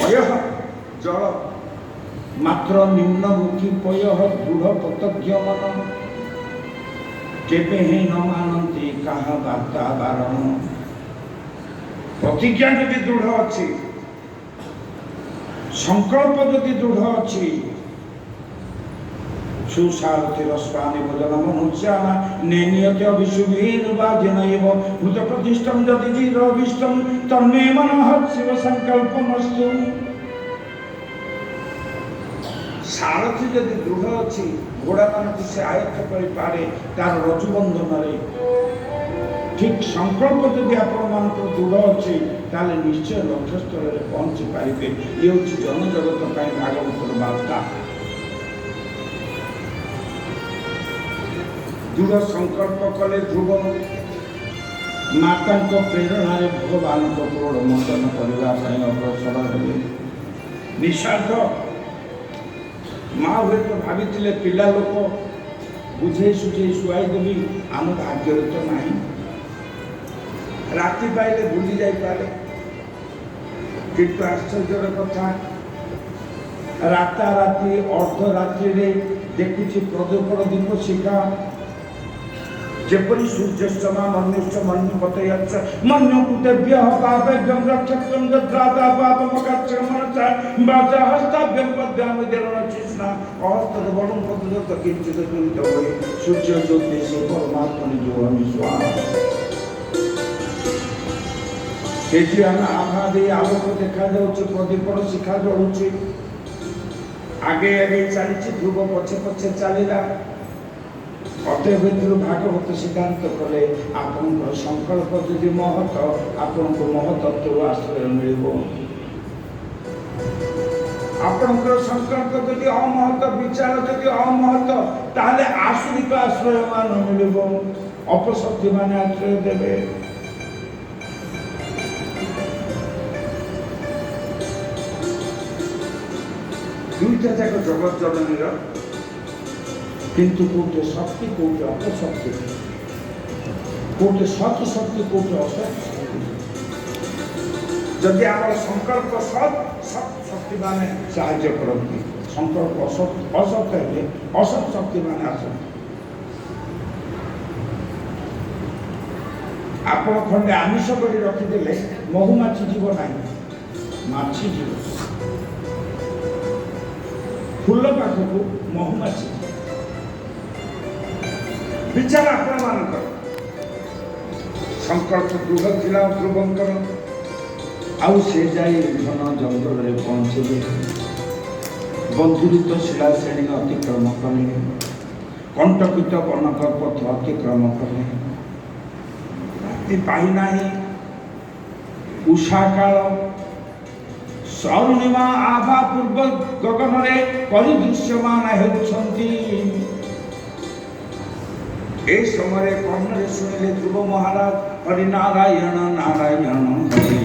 पय जल मात्र निम्नमुखी पय दृढ़ पतज्ञ मन केबे ही न मानती कहा वार्ता बारण प्रतिज्ञा यदि दृढ़ अच्छी संकल्प यदि दृढ़ अच्छी सुसारथिर स्वामी भोजन मनुष्याना नेनियते अभिशुभिर्वाद्यनैव भूत प्रतिष्ठं यदि चिरभीष्टं तन्मे मनः शिव संकल्पमस्तु। सारथी यदि दृढ़ अच्छी घोड़ा मान से आयत्त कर पारे तार रजुबंधन ठीक संकल्प यदि आपण दृढ़ अच्छी ताले निश्चय लक्ष्य स्तर में पहुंची पारे। ये हूँ जनजगत भागवतर वार्ता। दृढ़ संकल्प कले ध्रुव माता प्रेरणा भगवान को क्रोड़ मोचन करने अग्रसर हे निस्वार्थ माँ हुए तो भाभी पिला लोक बुझे सुझे शुआई देवी आम भाग्य तो ना राति पाइले भूली जापे किंतु आश्चर्य कथा राताराति अर्धरात्रि देखुची प्रदीपर दीप शिखा जेपरी सूर्यस्तमा मनुष्य मनु पतयच्च मनु कुतेभ्य पापेभ्यं रक्षत्रं दद्राता पापमकच्चं मनसा वाचा हस्ताभ्यं पद्याम देरणचिस्ना अहस्तद बलं पदत किंचित कुंत होय सूर्य ज्योतिषे परमात्मनि जो विश्वास तेजी आभा दे आलोक देखा जाउछि प्रदीपर शिखा जळुछि आगे आगे चली ध्रुव पछे पछे चलला अतएव भागवत सिद्धांत कले आपण संकल्प यदि महत आपण को महतत्व आश्रय मिल आपण संकल्प यदि अमहत विचार यदि अमहत ताले आसुरिक आश्रय मान मिल अपशक्ति मान आश्रय देवे। दुईटा जाक जगत जननी किंतु कोटे शक्ति कोटे अपशक्ति कोटे सत शक्ति कोटे असत जदि आम संकल्प सत सत शक्ति माने साहाय्य करती संकल्प असत असत है असत शक्ति माने आसत आप खंडे आमिष कर रखिदे महुमाछी जीव ना माछी जीव फूल पाखक महुमाछी विचार आपण मान संकल्प दृढ़ थिला ध्रुवंकर आउ से जाई घन जंगल में पहुंचे बंधुरित शिला श्रेणी अतिक्रम कले कंटकित कनक पथ अतिक्रम कले राति पाई नाही उषा काल स्वर्णिमा आभा पूर्व गगन रे परिदृश्यमान हेउछंती ए समय कर्ण शुणिले ध्रुव महाराज हरि नारायण नारायण हरि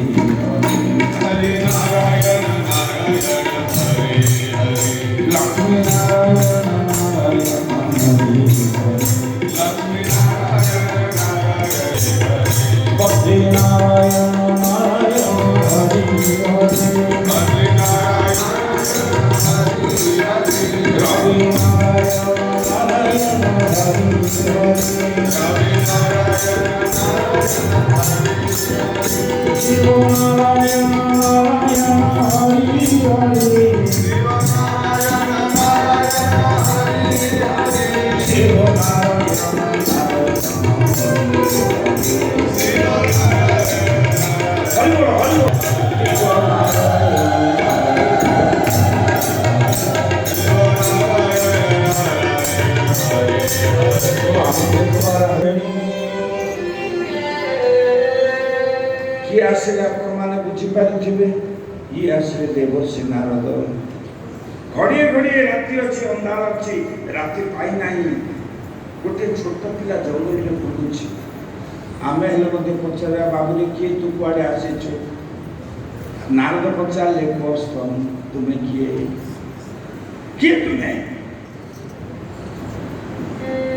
हरि नारायण नारायण हरि हरि लक्ष्मी नारायण नारायण हरि हरि लक्ष्मी नारायण नारायण हरि बद्री नारायण नारायण हरि हरि बद्री नारायण हरि हरि रवि नारायण नारायण हरि शिव नारायण नारायण हरि हरि शिव नारायण नारायण हरि हरि शिव नारायण नारायण किए आसिले आपण माने बुझी पारुथिबे ये आसिले देवर्षि नारद घड़िए घड़िए राति अच्छी अंधार अच्छी राति पाई नाही गोटे छोट पिला जंगल में बुलुछि आमे हेले मते पचारा बाबुरे किए तू कुआडे आसीछु नारद पचारले कोस्तम तुमे किए तुमे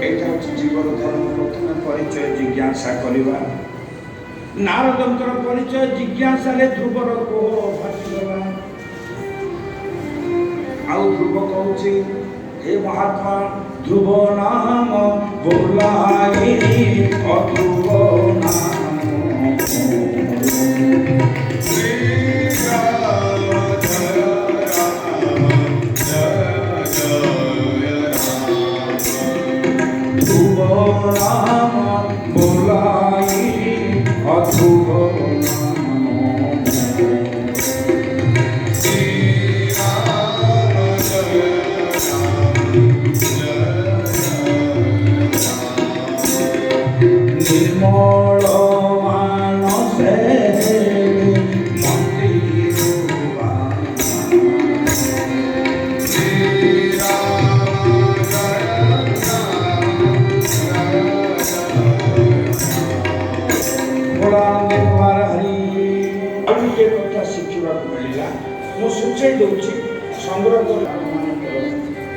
एटा जीवन धर्म प्रथम परिचय जिज्ञासा करिबा नारदंकर परिचय जिज्ञासा ध्रुवर कोह फाटिगला କହୁଛି हे महात्मा ध्रुव नाम बोलाई अध्रुव नाम ध्रुव नाम बोलाई अध्रुव निर्मल मानसे सूचय दूसरी संग्रह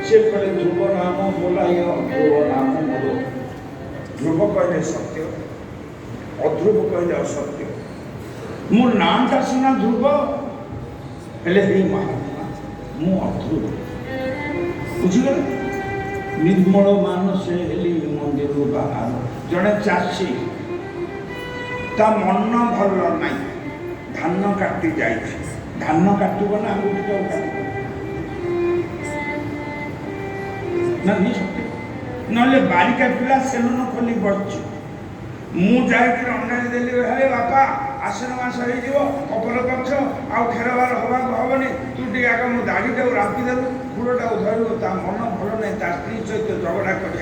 से पहले ध्रुव नाम बोलाय ध्रुव नाम मोर ध्रुव कहले सत्य अध्रुव कहले असत्य मो नामटा सीना ध्रुव हेले हे महात्मा मु अध्रुव बुझिगले निर्मल मानसे हेली मंदिर बाहर जड़े चाषी ता मन भल नहीं धान काटी जाए धान काटब ना आंगुठी काटब ना सत्य ना बारिका पिला सेलून खोली बच्ची मु जाकर अंडाई देली अरे बापा आसन मास हो कपर गछ आउ खेरबार हवा हेनी तू टी आग मो दाढ़ीटा रापिदेलु फूलटा धरलु ता मन भल नहीं ता स्त्री सहित झगड़ा कर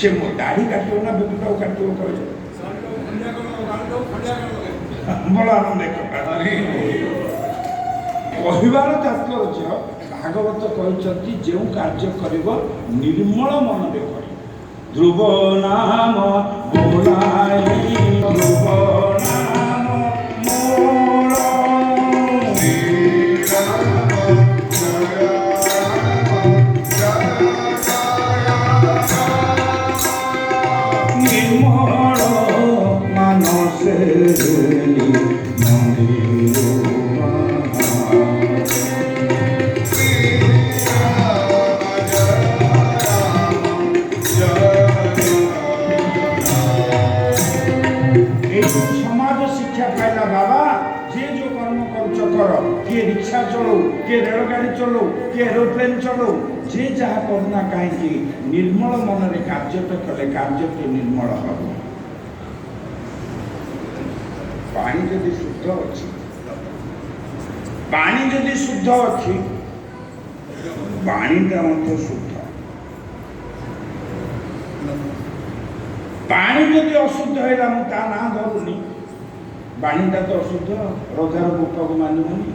से मो दाढ़ी काटो ना बुकुटा काटो कह बड़ा आनंद कहबार तात्पर्य भागवत कहते जो कार्य कर निर्मल मन कर ध्रुव नाम बोलाई ध्रुव नाम मोर निर्मल मानसे किए रिक्शा चलो किए रेलगाड़ी चलो किए एरोप्लेन चलो जे जहाँ करना कहीं निर्मल मन रे कार्य कले कार्य निर्मल हम पानी जदि शुद्ध अच्छी पानी जदि शुद्ध अच्छी पानीटा मत शुद्ध पानी जदि अशुद्ध है ता ना धरुनी पानीटा तो अशुद्ध रजार गोप को मानबनी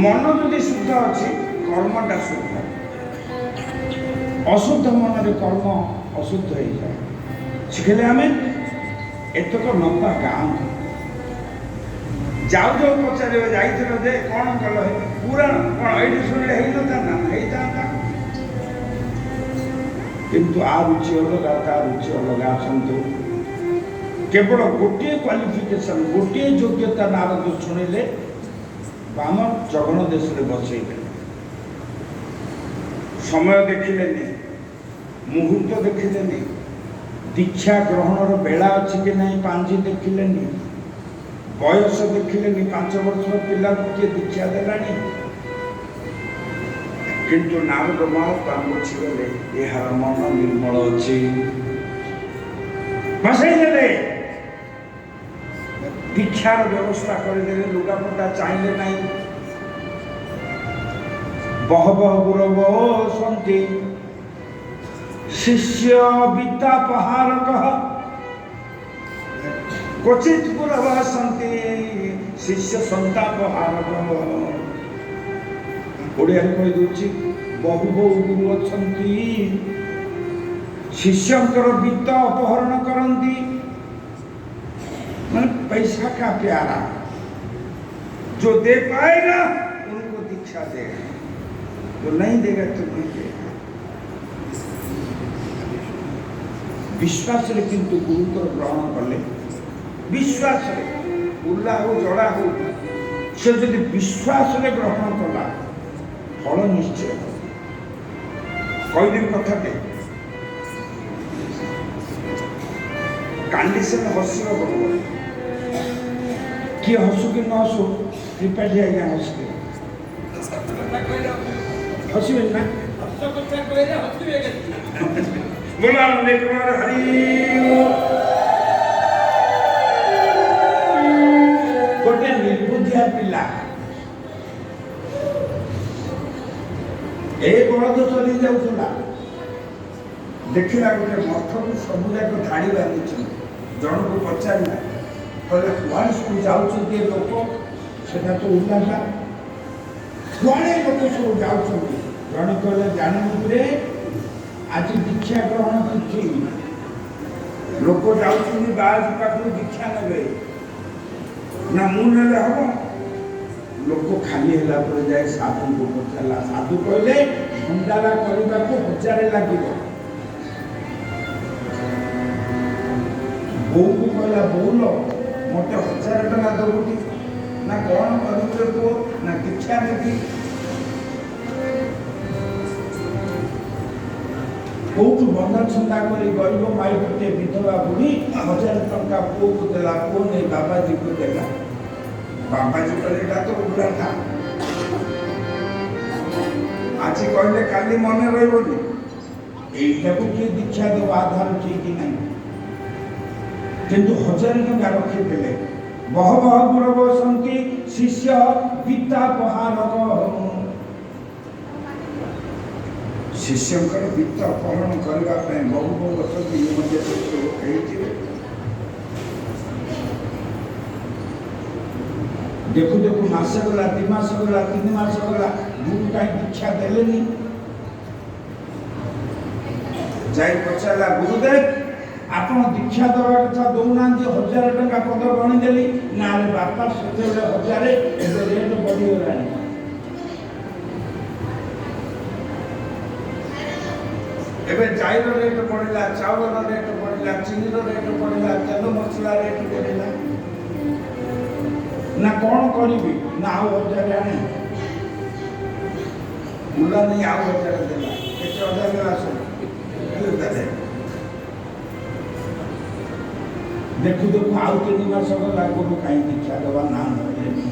मन जदि शुद्ध अच्छी कर्मटा शुद्ध अशुद्ध मन रे कर्म अशुद्ध हो जाए शिखले आम एतक नपा गाँव जाऊ जाऊ पचार जाइए कौन कल पूरा कौन ये शुणिले होता किंतु आ रुचि अलग ता रुचि अलग आसतु केवल गोटे क्वालिफिकेशन गोटे योग्यता नारद शुणिले आम जगन देश में बसैले समय देखिले मुहूर्त देखिले दीक्षा ग्रहणर बेला अच्छी कि नहीं पांजी देखिले बयस देखिले 5 वर्ष पिला किए दीक्षा देलानी किंतु नारद महात्मा बुझीगले यार मन निर्मल अच्छी बसैले दीक्षार व्यवस्था करदे लुगापटा चाहिए नहीं बहबह गुरव सन्ति शिष्य विद्या पहारक क्वचित गुरव सन्ति शिष्य संतापहारक ओडिया कहि दूची बहु बहु गुरु अछंती शिष्यंकर वित्त अपहरण करंती मन पैसा का प्यारा जो दे पाएगा उनको दीक्षा देगा जो नहीं देगा तो नहीं देगा विश्वास रे किंतु गुरु को ग्रहण करले विश्वास रे ଉଲ୍ଲା ହଉ ଜଡ଼ା ହଉ, ସେ ଯଦି ବିଶ୍ୱାସରେ ଗ୍ରହଣ କଲା ଫଳ ନିଶ୍ଚୟ। କହିଦେବି କଥାଟେ, କଣ୍ଡିସନ ହସିବ ବଡ଼, କିଏ ହସୁ କି ନ ହସୁ ତ୍ରିପାଠୀ ଆଜ୍ଞା ହସିବେ, ହସିବେନି ନା? ବୋଲା ହରି ଗୋଟେ ନିର୍ବୁଦ୍ଧିଆ ପିଲା ଏ ବଳଦ ଚଲି ଯାଉଥିଲା, ଦେଖିଲା ଗୋଟେ ମଠକୁ ସବୁ ଯାକ ଧାଡ଼ି ବାନ୍ଧିଛନ୍ତି। ଜଣକୁ ପଚାରିଲା, କହିଲେ କୁଆଡ଼େ ସବୁ ଯାଉଛନ୍ତି ଏ ଲୋକ? ସେଟା ତ ଉଲ୍ଲାଟା, କୁଆଡ଼େ ଲୋକ ସବୁ ଯାଉଛନ୍ତି? ଜଣେ କହିଲେ ଜାଣିବୁ ରେ, ଆଜି ଦୀକ୍ଷା ଗ୍ରହଣ ତିଥି, ଲୋକ ଯାଉଛନ୍ତି ବାହାଜ ପାଖରୁ ଦୀକ୍ଷା ନେବେ। ନା ମୁଁ ନେଲେ ହବ? ଲୋକ ଖାଲି ହେଲା ପରେ ଯାଇ ସାଧୁଙ୍କୁ ପଚାରିଲା, ସାଧୁ କହିଲେ ଭଣ୍ଡାରା କରିବାକୁ 1000 ଲାଗିବ। ବୋଉକୁ କହିଲା, ବୋଉଲ ମୋତେ 1000 ଟଙ୍କା ଦେବୁଟି? ନା କ'ଣ କରିବେ ପୁଅ? ନା ଦୀକ୍ଷା ନେବି। କୋଉଠୁ ବନ୍ଧା ଛନ୍ଦା କରି ଗରିବ ମାଇ ଗୋଟିଏ ବିଧବା ବୁଢ଼ୀ 1000 ଟଙ୍କା ପୁଅକୁ ଦେଲା, ପୁଅ ନେଇ ବାବାଜୀକୁ ଦେଲା। ବାବାଜୀ କହିଲେ ଏଇଟା ତ ଉଲ୍ଲାଟା, ଆଜି କହିଲେ କାଲି ମନେ ରହିବନି, এইটাକୁ କିଏ ଦୀକ୍ଷା ଦେବ? ଆଧାର ଠିକ ନାହିଁ, କିନ୍ତୁ 1000 ଟଙ୍କା ରଖିଦେଲେ। ବହ ବହ ଗୁର ବସନ୍ତି ଶିଷ୍ୟ ଗୀତା ପହାରକ, ଶିଷ୍ୟଙ୍କର ବିତ୍ତ ଅପହରଣ କରିବା ପାଇଁ ବହୁ ବହୁ ଅଛନ୍ତି। ଇଏ ମଧ୍ୟ ହେଇଥିବେ। ଦେଖୁ ଦେଖୁ ମାସ ଗଲା, 2 ମାସ ଗଲା, 3 ମାସ ଗଲା, ଗୁରୁ କାହିଁ ଦୀକ୍ଷା ଦେଲେନି? ଯାଇ ପଚାରିଲା, ଗୁରୁଦେବ ଆପଣ ଦୀକ୍ଷା ଦେବା କଥା ଦଉନାହାନ୍ତି, 1000 ଟଙ୍କା ପଦ ଗଣିଦେଲି। ନା ରେ ବାପା, ସେତେବେଳେ 1000, ଏବେ ରେଟ୍ ବଢ଼ିଗଲାଣି। ଏବେ ଜାଇର ରେଟ୍ ବଢ଼ିଲା, ଚାଉଳର ରେଟ୍ ବଢ଼ିଲା, ଚିନିର ରେଟ୍ ବଢ଼ିଲା, ତେଲ ମସଲା ରେଟ୍ ବଢ଼ିଲା। ନା କ'ଣ କରିବି? ନା ଆଉ 1000 ଆଣେ। ଉଲ୍ଲା ନେଇ ଆଉ 1000 ଦେଲା। କେତେ 1000 ଦେଲା? ଦେଖୁ ଦେଖୁ ଆଉ 3 ମାସ ଗଲା, ଗୁରୁ କାହିଁ ଦୀକ୍ଷା ଦେବା ନା ନେଲେନି।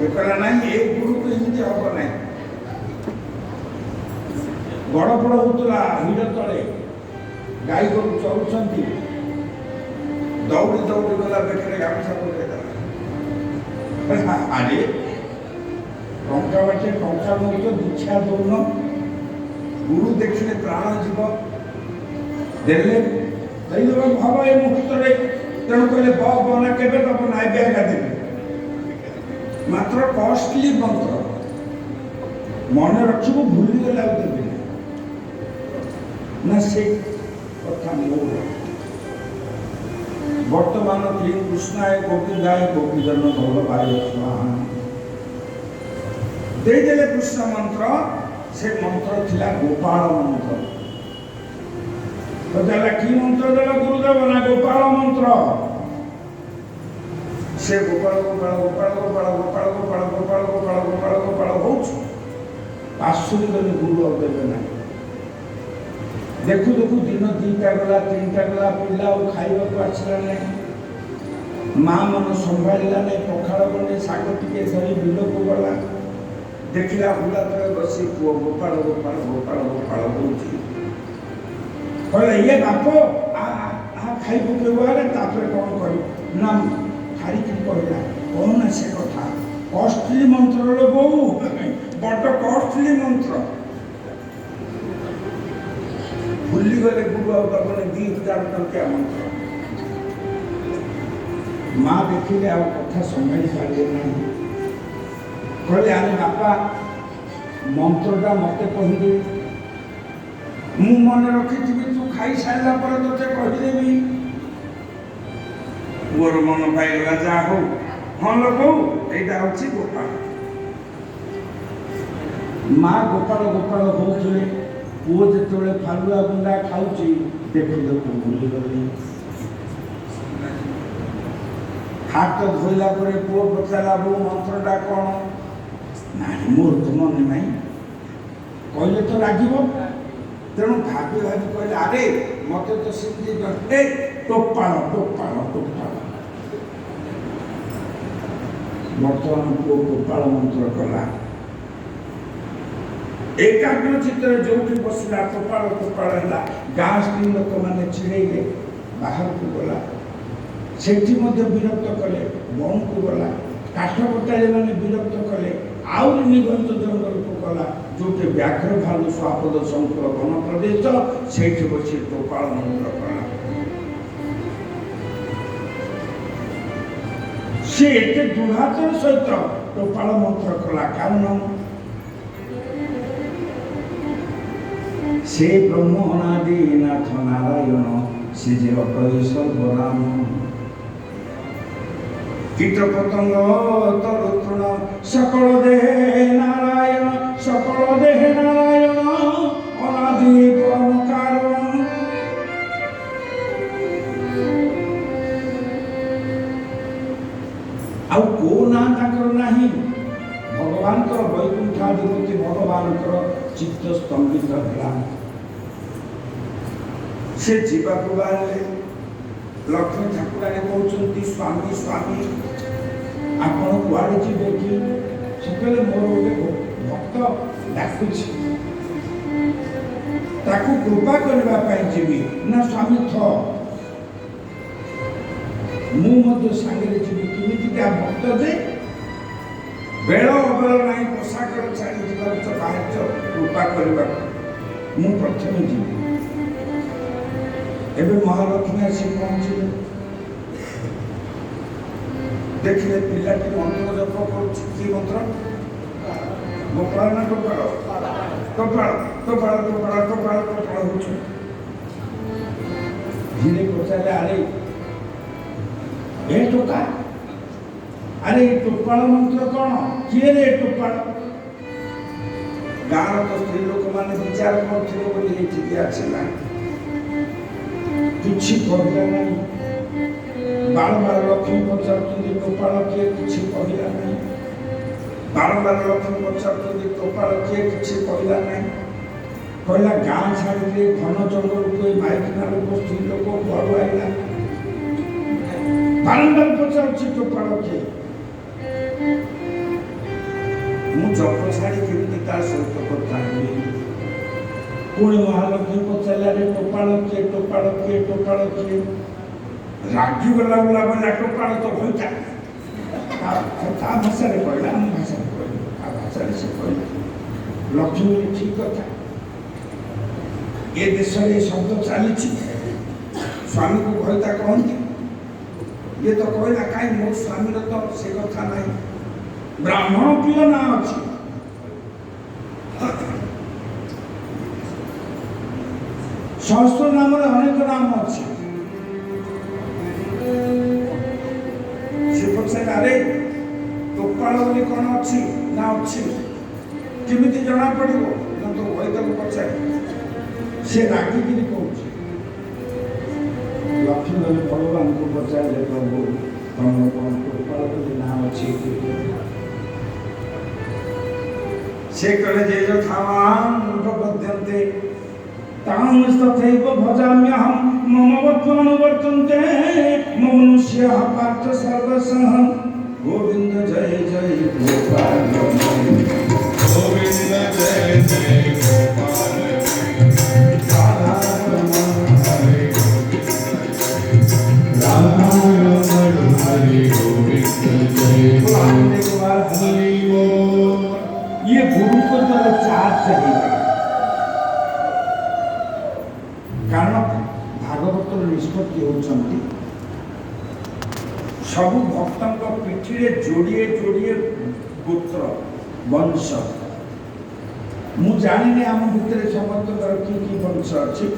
ଏ କହିଲା ନାହିଁ, ଏ ଗୁରୁକୁ ଏମିତି ହବ ନାହିଁ। ଗଡ଼ପଡ଼ ହଉଥିଲା ହିଡ଼ ତଳେ, ଗାଈ ଗୋରୁ ଚରୁଛନ୍ତି, ଦୌଡ଼ି ଦୌଡ଼ି ଗଲା, ବେକରେ ଗାମୁଛା ପକେଇଦେଲା। ଆରେ ଟଙ୍କା ବାଟେ ଟଙ୍କା ନଉଛ, ଦୀକ୍ଷା ଦଉନ, ଗୁରୁ ଦେଖିଲେ ପ୍ରାଣ ଯିବ, ଦେଲେ ଦେଇଦେବାକୁ ହବ ଏ ମୁହୂର୍ତ୍ତରେ। ତେଣୁ କହିଲେ ବନା କେବେ ଦେବ? ନା ଏବେ ଆଜ୍ଞା ଦେବେ। ମାତ୍ର କଷ୍ଟଲି ମନ୍ତ୍ର, ମନେ ରଖିବୁ, ଭୁଲିଗଲେ ଆଉ ଦେବେ ନା। ସେ କଥା ମୋର ବର୍ତ୍ତମାନ ଶ୍ରୀ କୃଷ୍ଣାୟ ଗୋପୀଦାୟ ଗୋପୀଜନ ଭଗବାୟ ସ୍ୱାହା ଦେଇଦେଲେ କୃଷ୍ଣ ମନ୍ତ୍ର। ସେ ମନ୍ତ୍ର ଥିଲା ଗୋପାଳ ମନ୍ତ୍ର। କି ମନ୍ତ୍ର ଦେଲା ଗୁରୁଦେବ? ନା ଗୋପାଳ ମନ୍ତ୍ର। ସେ ଗୋପାଳ ଗୋପାଳ ଗୋପାଳ ଗୋପାଳ ଗୋପାଳ ଗୋପାଳ ଗୋପାଳ ଗୋପାଳ ଗୋପାଳ ଗୋପାଳ ହଉଛି, ଆସୁନି ବୋଲି ଗୁରୁ ଆଉ ଦେବେ ନାହିଁ। ଦେଖୁ ଦେଖୁ ଦିନ 2ଟା ଗଲା, 3ଟା ଗଲା, ପିଲା ଆଉ ଖାଇବାକୁ ଆସିଲା ନାହିଁ। ମା ମନ ସମ୍ଭାଳିଲା ନାହିଁ, ପଖାଳ ଗଣ୍ଡେ ଶାଗ ଟିକେ ଧରି ବିଲକୁ ଗଲା। ଦେଖିଲା ହୁଲା ତଳେ ବସି ପୁଅ ଗୋପାଳ ଗୋପାଳ ଗୋପାଳ ଗୋପାଳ ହଉଛି। କହିଲା, ଇଏ ବାପ ଖାଇ ପକେଇବ, ତାପରେ କ'ଣ କରିବ? ନା ଛାଡ଼ିକି କହିଲା, କ'ଣ ସେ କଥା? କଷ୍ଟଲି ମନ୍ତ୍ରର ବୋଉ, ବଡ଼ କଷ୍ଟଲି ମନ୍ତ୍ର। ଭୁଲିଗଲେ ଗୁରୁ ଆଉ ଦବନି 2000 ଟଙ୍କିଆ ମନ୍ତ୍ର। ମା ଦେଖିଲେ ଆଉ କଥା ସମ୍ଭାଳି ପାରିଲେ ନାହିଁ। କହିଲେ, ଆରେ ବାପା, ମନ୍ତ୍ରଟା ମୋତେ କହିଦେ, ମୁଁ ମନେ ରଖିଥିବି, ତୁ ଖାଇସାରିଲା ପରେ ତୋତେ କହିଦେବି। ପୁଅର ମନ ପାଇଗଲା, ଯାହା ହଉ, ହଁ ଲୋ ବୋଉ, ଏଇଟା ହଉଛି ଗୋପାଳ। ମା ଗୋପାଳ ଗୋପାଳ ହଉଥିଲେ। ପୁଅ ଯେତେବେଳେ ଫାଲୁଆ ଗୁଣ୍ଡା ଖାଉଛି, ଦେଖୁ ଦେଖୁ ଭୁଲିଗଲେ। ହାତ ଧୋଇଲା ପରେ ପୁଅ ପଚାରିଲା ବୋଉ ମନ୍ତ୍ରଟା କ'ଣ? ନାଇଁ ମୋର ତ ମନେ ନାହିଁ। କହିଲେ ତ ରାଗିବ, ତେଣୁ ଭାବି ଭାବି କହିଲେ ଆରେ ମତେ ତ ସେମିତି ଟୋପାଳ ଟୋପାଳ ଟୋପାଳ। ବର୍ତ୍ତମାନ ପୁଅ ଗୋପାଳ ମନ୍ତ୍ର କଲା। ଏକାଗ୍ର ଚିତ୍ତରେ ଯୋଉଠି ବସିଲା ଟୋପାଳ ଟୋପାଳ ହେଲା। ଗାଁ ସ୍ତ୍ରୀ ଲୋକମାନେ ଚିଡ଼େଇଲେ, ବାହାରକୁ ଗଲା। ସେଠି ମଧ୍ୟ ବିରକ୍ତ କଲେ, ବଣକୁ ଗଲା। କାଠ କଟାଳି ମାନେ ବିରକ୍ତ କଲେ, ଆହୁରି ନିଘଞ୍ଚ ଜଙ୍ଗଲକୁ ଗଲା। ଯୋଉଠି ବ୍ୟାଘ୍ର ଭାଲୁ ସ୍ୱାପଦ ସଂକୁଳ ବନ ପ୍ରଦେଶ, ସେଇଠି ବସି ଟୋପାଳ ମନ୍ତ୍ର କଲା। ସେ ଏତେ ଦୁର୍ହାତର ସହିତ ଟୋପାଳ ମନ୍ତ୍ର କଲା, କାରଣ ସେ ବ୍ରହ୍ମ ଅନାଦି ନାଥ ନାରାୟଣ, ସେ ଯେ ଅଟଇ ସର୍ବରାମ। কীট পতঙ্গ তরুতৃণ সকল দেহে নারায়ণ, সকল দেহে নারায়ণ অনাদি পরম কারণ। ଆଉ କୋଉ ନାଁ ତାଙ୍କର ନାହିଁ। ଭଗବାନଙ୍କର ବୈକୁଣ୍ଠାଧିପତି ଭଗବାନଙ୍କର ଚିତ୍ତ ସ୍ତମ୍ଭିତ ହେଲା। ସେ ଯିବାକୁ ବାହାରିଲେ। ଲକ୍ଷ୍ମୀ ଠାକୁରାଣୀ କହୁଛନ୍ତି ସ୍ୱାମୀ ସ୍ୱାମୀ ଆପଣ କୁଆଡ଼େ ଯିବେ କି? ସେ କହିଲେ ମୋର ଗୋଟେ ଭକ୍ତ ଡାକୁଛି, ତାକୁ କୃପା କରିବା ପାଇଁ ଯିବି। ନା ସ୍ୱାମୀ ଥ ମୁଁ ମଧ୍ୟ ସାଙ୍ଗରେ ଯିବି। କେମିତିକା ଭକ୍ତ ଯେ ବେଳ ଅବେଳ ନାହିଁ, ପୋଷାକର ଛାଡ଼ି ଯିବାକୁ ତ ବାହାରିଛ କୃପା କରିବାକୁ। ମୁଁ ପ୍ରଥମେ ଯିବି। ଏବେ ମହାଲକ୍ଷ୍ମୀ ଆସି ପହଞ୍ଚିଲେ। ଦେଖିଲେ ପିଲାଟି ମନ୍ତ୍ର ଜପ କରୁଛି। କି ମନ୍ତ୍ର? ଗୋପାଳ ନା ଟୋପାଳ? ଟୋପାଳ ଟୋପାଳ ଟୋପାଳ ଟୋପାଳ ଟୋପାଳ ହଉଛି। ଧୀରେ ପଚାରିଲେ ଆରେ ଏ ଟୋକା, ଆରେ ଏ ଟୋପାଳ ମନ୍ତ୍ର କ'ଣ? କିଏ ରେ ଟୋପାଳ? ଗାଁର ତ ସ୍ତ୍ରୀ ଲୋକମାନେ ବିଚାର କରୁଥିଲେ ବୋଲି ଏଠିକି ଆସିଲା। କିଛି କହିଲା ନାହିଁ। ବାରମ୍ବାର ଲକ୍ଷ୍ମୀ ପଚାରୁଛନ୍ତି ଟୋପାଳ କିଏ? କିଛି କହିଲା ନାହିଁ। ବାରମ୍ବାର ଲକ୍ଷ୍ମୀ ପଚାରୁଛନ୍ତି ଟୋପାଳ କିଏ? କିଛି କହିଲା ନାହିଁ। କହିଲା ଗାଁ ଛାଡ଼ିଲେ ଘନ ଜଙ୍ଗଲକୁ ଏ ମାଇକିନା ଲୋକ ସ୍ତ୍ରୀ ଲୋକ କୁଆଡ଼ୁ ଆଇଲା? ବାରମ୍ବାର ପଚାରୁଛି ଟୋପାଳ କିଏ? ମୁଁ ଜପ ଛାଡ଼ି କେମିତି ତା ସହିତ କଥା ହେବି? ପୁଣି ମହାଲକ୍ଷ୍ମୀ ପଚାରିଲାରେ ଟୋପାଳ କିଏ? ଟୋପାଳ କିଏ? ଟୋପାଳ କିଏ? ରାଗିଗଲା ବୋଲା ବୋଲା ଟୋପାଳ ତ ଭଇତା। ତା ଭାଷାରେ କହିଲା, ଆମ ଭାଷାରେ କହିଲା, ତା ଭାଷାରେ ସେ କହିଲା। ଲକ୍ଷ୍ମୀ ଠିକ କଥା, ଏ ଦେଶରେ ଏ ଶବ୍ଦ ଚାଲିଛି। ସ୍ୱାମୀକୁ ଭଇତା କହନ୍ତି। ଇଏ ତ କହିଲା କାହିଁ ମୋ ସ୍ୱାମୀର ତ ସେ କଥା ନାହିଁ। ବ୍ରାହ୍ମଣ ପ୍ରିୟ ନାଁ ଅଛି। ସହସ୍ର ନାମରେ ଅନେକ ନାମ ଅଛି। ସେ ପଚାରିଲେ ଆରେ ଟୋପାଳ ବୋଲି କ'ଣ ଅଛି? ନା ଅଛି। କେମିତି ଜଣା ପଡ଼ିବ? ନା ତ ବୈଦକୁ ପଚାରେ। ସେ ରାଗିକିରି କହୁଛି। ଲକ୍ଷ୍ମୀ ଗଲେ ଭଗବାନଙ୍କୁ ପଚାରିଲେ ପ୍ରଭୁ ତମର କ'ଣ ଟୋପାଳ ବୋଲି ନାଁ ଅଛି? ସେ କହିଲେ ଯେ ଯଥାମାଂ ପ୍ରପଦ୍ୟନ୍ତେ तां तथैव भजाम्यहं मम वर्तमानुवर्तन्ते मनुष्याः पार्थ सर्वशः। गोविन्द जय जय गोपाल, गोविन्द जय जय गोपाल, राधा रमण हरे गोविन्द जय हरि बोल। ये गुरु को तरह चार चाहिए। कारण भागवतर निष्पत्ति होती सबु भक्तों पिठी जोड़िए जोड़िए गोत्र वंश। मु जानी आम भितर समस्त कि वंश अच्छी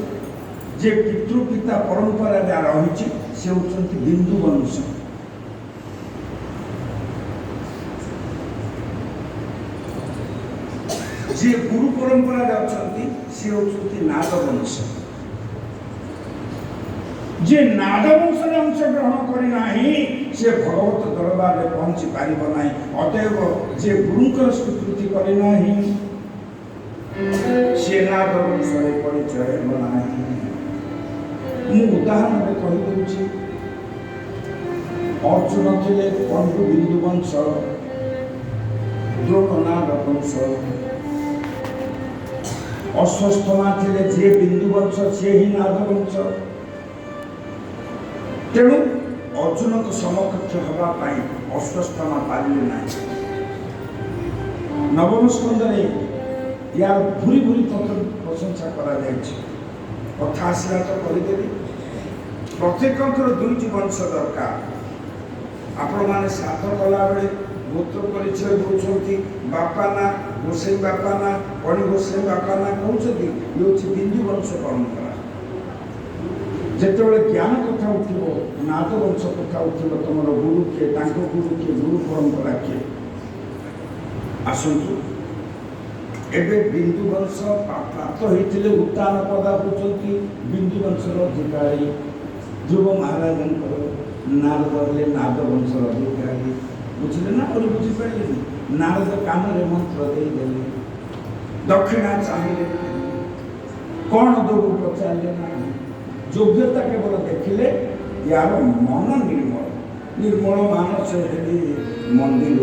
जे पितृपिता परंपरा रही से होती बिंदु वंश। जे गुरु परंपरा अच्छा सी होती नाद वंश। जे नाद वंश अंश ग्रहण करना से भगवत दरबार में पहुँची पारिब नहीं। अतएव जे गुरुंकर स्वीकृति करे नहीं से नाद वंशरे परिचय हेब नहीं। मु उदाहरण में कहि दउछि, अर्जुन थिले पंडु बिंदु वंश, द्रोण नाद वंश, अश्वत्थामा थिले जे बिंदु वंश से ही नाद वंश। तेणु अर्जुन को समकक्ष हवा पाई अश्वत्थामा पारिले नहीं। नवम स्कंदरे यार भूरी भूरी प्रशंसा करा जायछि। कथा आसला तो कहिदेबी, प्रत्येकंकर दुईटी वंश दरकार। आपण माने श्राद्ध कला बेले गोत्र परिचय दौरान बापा ना गोसाई बापा ना पणि गोसाई बापा ना कहते ये हूँ बिंदु वंश परंपरा। जिते ज्ञान कथा उठो नाद वंश कथा उठो तुम गुरु किए गुरु किए गुरु परंपरा किए आसतु। एबे बिंदु वंश प्राप्त होते उत्तान पदा होती बिंदु वंशर अधिकारी ध्रुव महाराज नारद हेले नाद वंशर अधिकारी। बुझे ना और बुझीपारे नारद कान में मंत्र देदेले, दक्षिणा चाहिए कौन दबू पचारे ना। योग्यता केवल देखिले यार मन निर्मल निर्मल मानस हेली मंदिर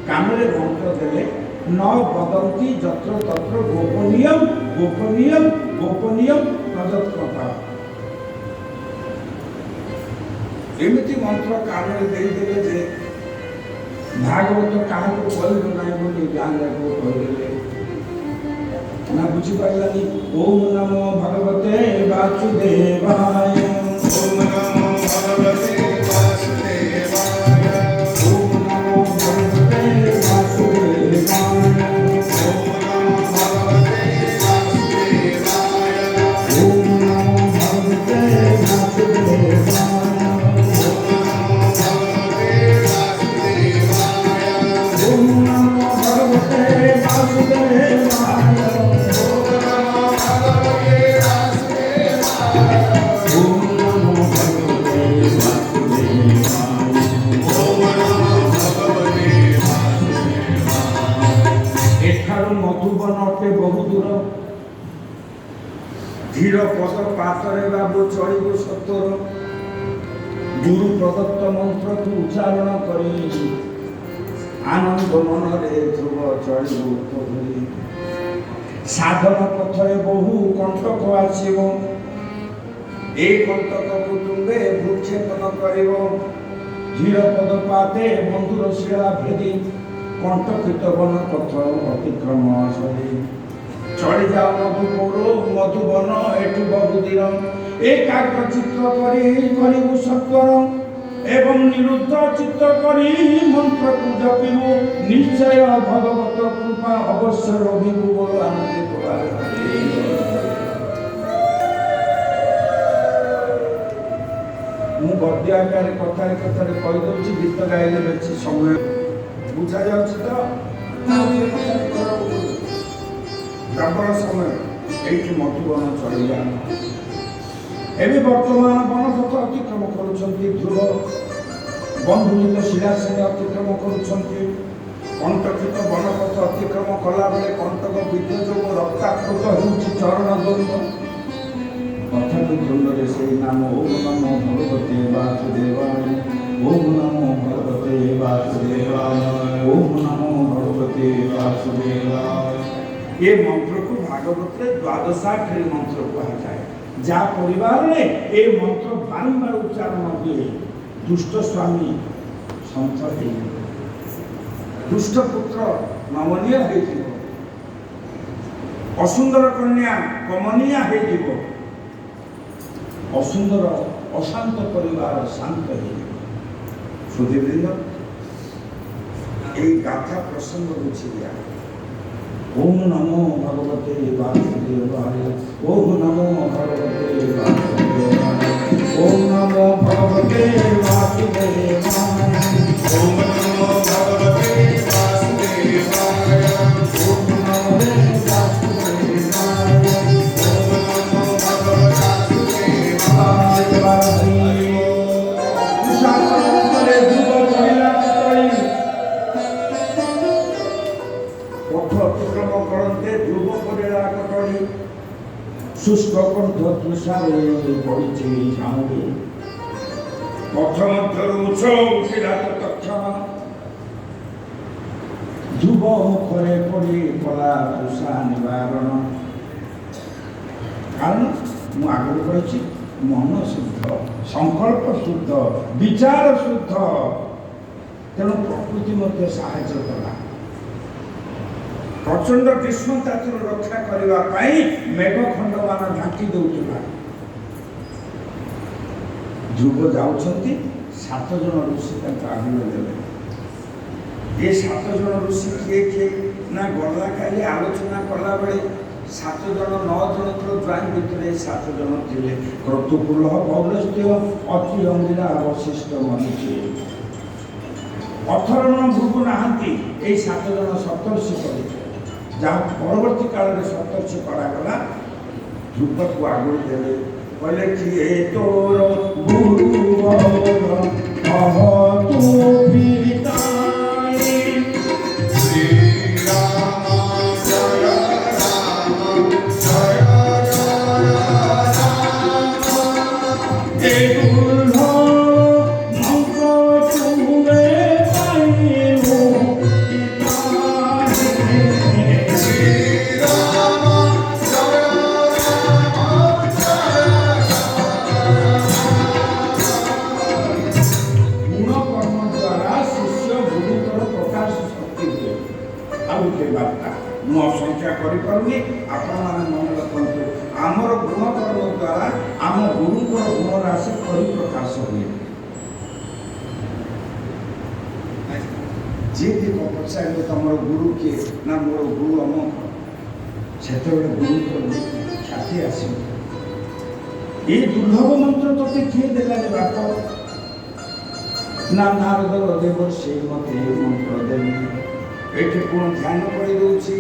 कान में मंत्र देले न बदंती जत्र तत्र गोपनीयम गोपनीयम गोपनीयम प्रदत्तता। एमती मंत्र कान में देदेले जे भागवत क्या कहलु ना बोली गाँ जाक कहले ना बुझीपारानी। ओम नमो भगवते वासुदेवाय, ओम नमो भगवते वासुदेवाय, ओम नमो भगवते वासुदेवाय, ओम नमो भगवते वासुदेवाय, ओम नमो भगवते वासुदेवाय। मधुबन अटे बहु दूर धीर पद पातरे बाबू चढ़ू सत्तर गुरु प्रदत्त मंत्र को उच्चारण करी आनंद मनरे ध्रुव चढ़ू। साधन पथरे बहु कंटक आसव ए कंटक को तुम्बे भूक्षेपन कर धीर पद पाते बंधुर शिला भेदी कंटकित वन पथ अतिक्रम सरी चढ़ी जाओ मधुपुर मधुबन एठू बहुदीन एकाग्र चित्त करू सत्वर एवं निरुद्ध चित्त करी मंत्र को जपिबु निश्चय भगवत कृपा अवश्य रहिबु बोल आनंदित। मु गद्य आकार कथा कही दूसरी गीत गाइले बेसी समय बुझा जाउछि तो प्रबल समय एठी मधुबन चढ़िया एवं वर्तमान वनपथ अतिक्रम करुछंती ध्रुव बंधुनित शिला से अतिक्रम करुछंती कंटकित वनपथ अतिक्रम कला बेले कंटक विद्य जो रक्ताप्लुत होउछि चरण द्वंद तथापि द्वंद्वे से नाम ओम नमो भगवते वासुदेवाय, ओम नमो भगवते वासुदेवाय, ओम नमो भगवते वासुदेवाय। ये मंत्र को भागवत में द्वादशाक्षरी मंत्र कहा जाए। जा परिवार में ये मंत्र बारंबार उच्चारण हुए दुष्ट स्वामी संत है, दुष्ट पुत्र नमनीय है, असुंदर कन्या कमनीय है, असुंदर अशांत परिवार शांत है। सुधीवृंद ये गाथा प्रसंग बुझिया। ओम नमो भगवते वासुदेवाय, ओम नमो भगवते वासुदेवाय, ओम नमो भगवते वासुदेवाय, ओम नमो भगवते वासुदेवाय, ओम नमो वासुदेवाय, ओम नमो भगवते वासुदेवाय। পুষ্পকণ্ঠ তুষারে পড়িছে ঝাউরে পথ মধ্যରୁ উচ্চ উঠিলা তৎক্ষণ ধ্রুব মুখরে পড়ি কলা তুষা নিবাରଣ କାରଣ ମୁଁ ଆଗରୁ କହିଛି ମନ ଶୁଦ୍ଧ ସଂକଳ୍ପ ଶୁଦ୍ଧ ବିଚାର ଶୁଦ୍ଧ ତେଣୁ ପ୍ରକୃତି ମଧ୍ୟ ସାହାଯ୍ୟ କଲା ପ୍ରଚଣ୍ଡ ଗ୍ରୀଷ୍ମ ତାତୁରୁ ରକ୍ଷା କରିବା ପାଇଁ ମେଘ ଖଣ୍ଡମାନ ଢାଙ୍କି ଦେଉଥିଲା ଧ୍ରୁବ ଯାଉଛନ୍ତି 7 ଜଣ ଋଷି ତାଙ୍କୁ ଆଗୁଆ ଦେଲେ ଏ 7 ଜଣ ଋଷି କିଏ କିଏ ନା ଗଲା କାଲି ଆଲୋଚନା କଲାବେଳେ 7 ଜଣ 9 ଜଣଙ୍କର ଜ୍ୱାଇଁ ଭିତରେ 7 ଜଣ ଥିଲେ କ୍ରତୁପୁଲହ ପୌଲସ୍ତ୍ୟ ଅତି ଅଙ୍ଗିରା ବଶିଷ୍ଠ ମରିଚି 18 ଜଣ ଭୃଗୁ ନାହାନ୍ତି ଏଇ 7 ଜଣ ସପ୍ତର୍ଷି କରିଥିଲେ ଯାହା ପରବର୍ତ୍ତୀ କାଳରେ ସପ୍ତର୍ଷି କରାଗଲା ଧ୍ରୁବକୁ ଆଗରୁ ଦେଲେ କହିଲେ କିଏ ତୋର ଗୁରୁ ମୁଁ ଅସଂଖ୍ୟା କରିପାରୁନି ଆପଣମାନେ ମନେ ରଖନ୍ତୁ ଆମର ଗୁଣକର୍ମ ଦ୍ୱାରା ଆମ ଗୁରୁଙ୍କର ଗୁଣ ରାଶି ପରିପ୍ରକାଶ ହୁଏ ଯିଏ ବି ପଚାରିଲେ ତମର ଗୁରୁ କିଏ ନା ମୋର ଗୁରୁ ଅମକ ସେତେବେଳେ ଗୁରୁଙ୍କର ଖ୍ୟାତି ଆସିବ ଏଇ ଦୁର୍ଲଭ ମନ୍ତ୍ର ତୋତେ କିଏ ଦେଲା ରେ ବାପ ନା ନାରଦ ଦେବ ସେ ମତେ ମନ୍ତ୍ର ଦେଲେ ଏଠି ପୁଣି ଧ୍ୟାନ କରିଦେଉଛି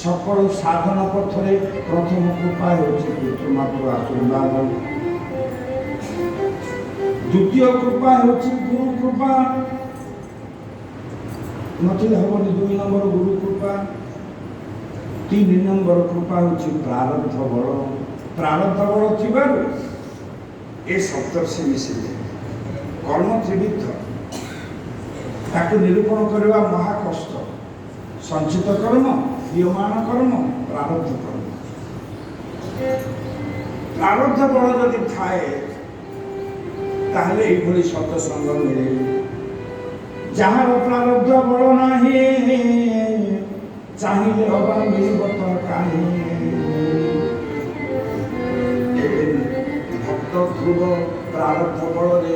সকল সাধন পথরে প্রথম কৃপা হচ্ছে পিতৃমাতৃ আশীর্বাদ দ্বিতীয় কৃপা হচ্ছে গুরু কৃপা নথিলে হবনি 2 নম্বর গুরু কৃপা 3 নম্বর কৃপা হচ্ছে প্রারব্ধ বল থিবারু এ সপ্তর্ষি মিশিলে কর্ম ত্রিবিধ তাকে নিরূপণ করা মহা কষ্ট সঞ্চিত কর্ম ক্রিয়মান কর্ম প্রারব্ধ কর্ম প্রারব্ধ বল যদি থাকে তাহলে এইভাবে সৎসঙ্গ মিলে যাহার প্রারব্ধ বল নাহি চাহিলে হবা মিলিব তোর কাহি ভক্ত ধ্রুব প্রারব্ধ বলরে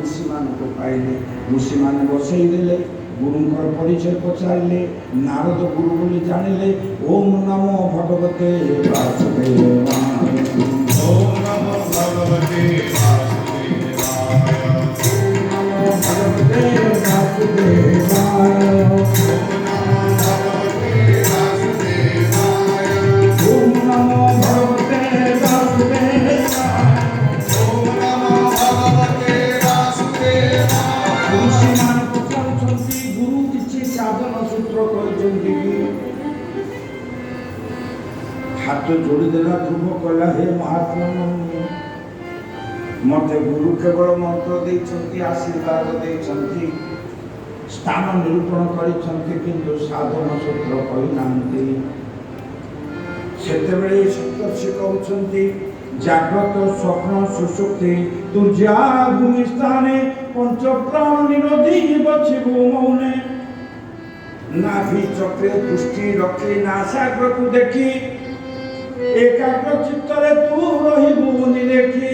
ঋষিମାନଙ୍କୁ ପାଇଲେ ଋଷିମାନେ ବସେଇ ଦେଲେ ଗୁରୁଙ୍କର ପରିଚୟ ପଚାରିଲେ ନାରଦ ଗୁରୁ ବୋଲି ଜାଣିଲେ ଓମ୍ ନମୋ ଭଗବତେ ବାସୁଦେବାୟ ଓମ୍ ନମୋ ଭଗବତେ ବାସୁଦେବାୟ ଓମ୍ ନମୋ ଭଗବତେ ବାସୁଦେବାୟ ଓମ୍ ନମୋ ଭଗବତେ ବାସୁଦେବାୟ ଓମ୍ ନମୋ ଭଗବତେ ବାସୁଦେବାୟ ଋଷିମାନେ ପଚାରୁଛନ୍ତି ଗୁରୁ କିଛି ସାଧନ ସୂତ୍ର କହିଛନ୍ତି କି ହାତ ଯୋଡ଼ିଦେଲା ଧ୍ରୁବ କହିଲା ହେ ମହାତ୍ମା ମତେ ଗୁରୁ କେବଳ ମନ୍ତ୍ର ଦେଇଛନ୍ତି ଆଶୀର୍ବାଦ ଦେଇଛନ୍ତି ସ୍ଥାନ ନିରୂପଣ କରିଛନ୍ତି କିନ୍ତୁ ସାଧନ ସୂତ୍ର କହିନାହାନ୍ତି ସେତେବେଳେ ସପ୍ତର୍ଷି କହୁଛନ୍ତି ଜାଗ୍ରତ ସ୍ୱପ୍ନ ସୁଷୁପ୍ତି ତୁର୍ଯ୍ୟା ଭୂମି ସ୍ଥାନେ পঞ্চ প্রাণ নিরোধী বছিবু মৌনে নাভি চক্রে দৃষ্টি রক্ষে নাসাগ্রকু দেখি একাগ্র চিত্তরে তু রহিবু নিরেখি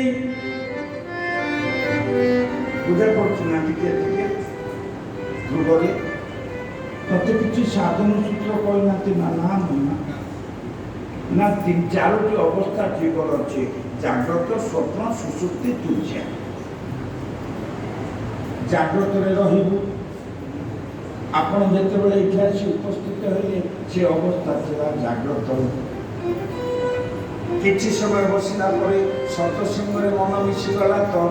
বুঝা পড়ছে না টিকে টিকে ধ্রুবরে ততে কিছু সাধন সূত্র কইনাতি না না না 3-4টি অবস্থা জীবন আছে জাগ্রত স্বপ্ন সুষুপ্তি তুর্যা জাগ্রতরে রহিবু আপন যেতবেলে এখানে আসি উপস্থিত হইলে সে অবস্থা ছিলা জাগ্রত কিছু সময় বসিলা পরে সতসিংহরে মন মিশিগলা তো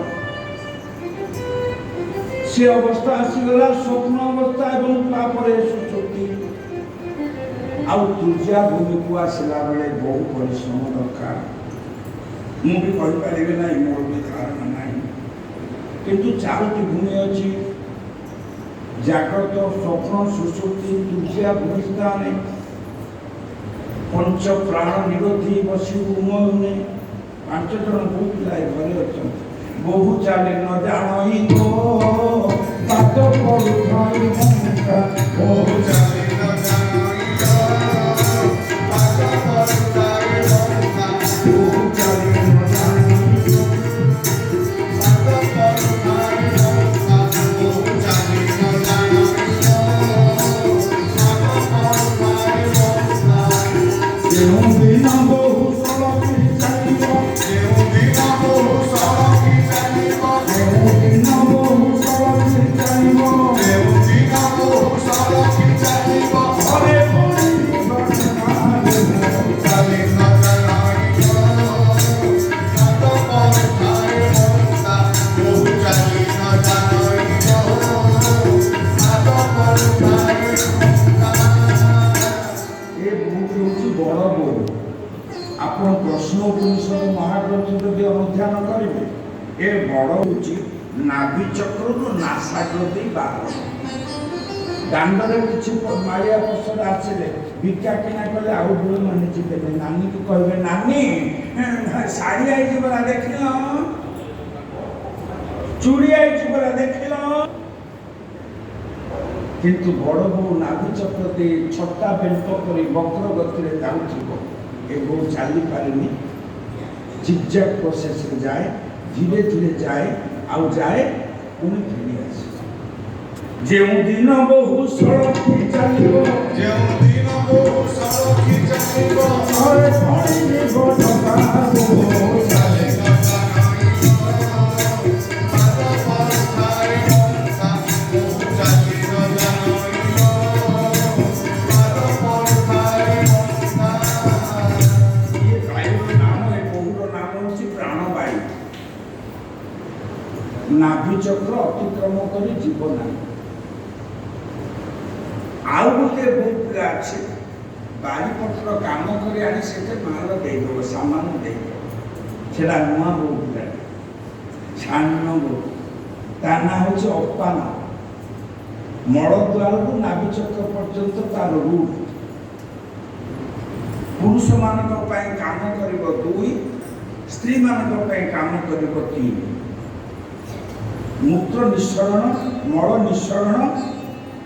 সে অবস্থা আসিগলা স্বপ্ন অবস্থা এবং তারপরে সুষুপ্তি ଆଉ ତୁର୍ଯ୍ୟା ଭୂମିକୁ ଆସିଲା ବେଳେ ବହୁ ପରିଶ୍ରମ ଦରକାର ମୁଁ ବି କହିପାରିବି ନାହିଁ, ମୋର ବି ଧାରଣା ନାହିଁ। କିନ୍ତୁ ଚାରୋଟି ଭୂମି ଅଛି, ଜାଗ୍ରତ, ସ୍ୱପ୍ନ, ସୁଷୁପ୍ତି, ତୃତୀୟା ଭୂମିସ୍ଥାନେ, ପଞ୍ଚ ପ୍ରାଣ ନିରୋଧୀ ବସିବୁ ଉମୟନେ। 5 ଜଣ ବୋହୂ ପିଲା ଏ ଘରେ ଅଛନ୍ତି। ବୋହୂ ଚାଲେ ନ ଜାଣଇ ତ ପାଦ ପଡୁଥାଇ ମନକା, ବୋହୂ ଚାଲେ ନ ଜାଣଇ ତ ପାଦ ପଡୁଥାଇ ମନକା, ବୋହୂ ଚାଲେ ନ ଜାଣଇ ପାଦ ପଡୁଥାଇ ମନକା, ବୋହୂ ଚାଲେ ନ ଜାଣଇ ପାଦ ପଡୁଥାଇ ମନକା। ଯେଉଁ ଦିନ ବୋହୂ ସଳଖି ଚାଲିବ, ଯେଉଁ ଦିନ ବୋହୂ ସଳଖି ଚାଲିବ, ଯେଉଁ ଦିନ ବୋହୂ ସଳଖି ଚାଲିବ, ଯେଉଁ ଦିନ ବୋହୂ ସଳଖି ଚାଲିବ, ଘରେ ପଡ଼ିଯିବ ନାରେ, ବୋହୂ ଚାଲେ ନ ଜାଣଇ ପାଦ ପଡୁଥାଇ ମନକା, ବୋହୂ ଚାଲେ ନ ଜାଣଇ ପାଦ ପଡୁଥାଇ ମନକା। ଏ ବୋହୂଟି ହେଉଛି ବଡ଼ ବୋହୂ। ଆପଣ ପ୍ରଶ୍ନ ଉପନିଷଦ ମହାଗ୍ରନ୍ଥ ଯଦି ଅନୁଧ୍ୟାନ କରିବେ, ଏ ବଡ଼ ହେଉଛି ନାଭି ଚକ୍ରରୁ ନାସାଗ୍ର ଦେଇ ବାହାର। ଦାଣ୍ଡରେ କିଛି ମାଳିଆ ପସର ଆସିଲେ ଭିକ୍ଷା କିଣା କଲେ ଆଉ ବୁଢ଼ୀ ମାନେ ଯିବେ, ନାନୀକୁ କହିବେ, ନାନୀ ଶାଢ଼ୀ ଆଇଛି ପରା ଦେଖିଲ, ଚୁଡ଼ି ଆଇଛି ପରା ଦେଖିଲ। କିନ୍ତୁ ବଡ଼ ବୋହୂ ନାଭି ଚକ୍ର ଦେଇ ଛଟା ବେଣ୍ଟ କରି ବକ୍ର ଗତିରେ ଯାଉଥିବ। ଏ ବୋହୂ ଚାଲିପାରେନି, ଜିଗଜାଗ ପ୍ରୋସେସରେ ଯାଏ, ଧୀରେ ଧୀରେ ଯାଏ, ଆଉ ଯାଏ ପୁଣି ଫେରି ଆସେ। ଯେଉଁ ଦିନ ବୋହୂ ସଳଖି ଚାଲିବ, ଯେଉଁ ଦିନ ବୋହୂ ସଳଖି ଚାଲିବ, ଘରେ ପଡ଼ିଯିବ ଢକା, ବୋହୂ ଚାଲେ ନ ଜାଣଇ ପାଦ ପଡୁଥାଇ ମନକା, ବୋହୂ ଚାଲେ ନ ଜାଣଇ ପାଦ ପଡୁଥାଇ ମନକା। ଏ ବାୟୁର ନାମ, ଏ ବୋହୂର ନାମ ହେଉଛି ପ୍ରାଣବାୟୁ। ନାଭି ଚକ୍ର ଅତିକ୍ରମ କରି ଯିବ ନାହିଁ। ଆଉ ଗୋଟେ ବୋହୂ ପିଲା ଅଛି, ବାରିପତ୍ର କାମ କରି ଆଣି ସେଠି ମାଲ ଦେଇଦେବ, ସାମାନ ଦେଇଦେବ। ସେଟା ନୂଆ ବୋହୂ ପିଲା, ସାନ ବୋହୂ। ତା ନାଁ ହେଉଛି ଅପାନ। ମଳଦ୍ୱାରରୁ ନାଭି ଚକ୍ର ପର୍ଯ୍ୟନ୍ତ ତାର ରୁଟ୍। ପୁରୁଷମାନଙ୍କ ପାଇଁ କାମ କରିବ 2, ସ୍ତ୍ରୀମାନଙ୍କ ପାଇଁ କାମ କରିବ 3। ମୂତ୍ର ନିଃସରଣ, ମଳ ନିଃସରଣ,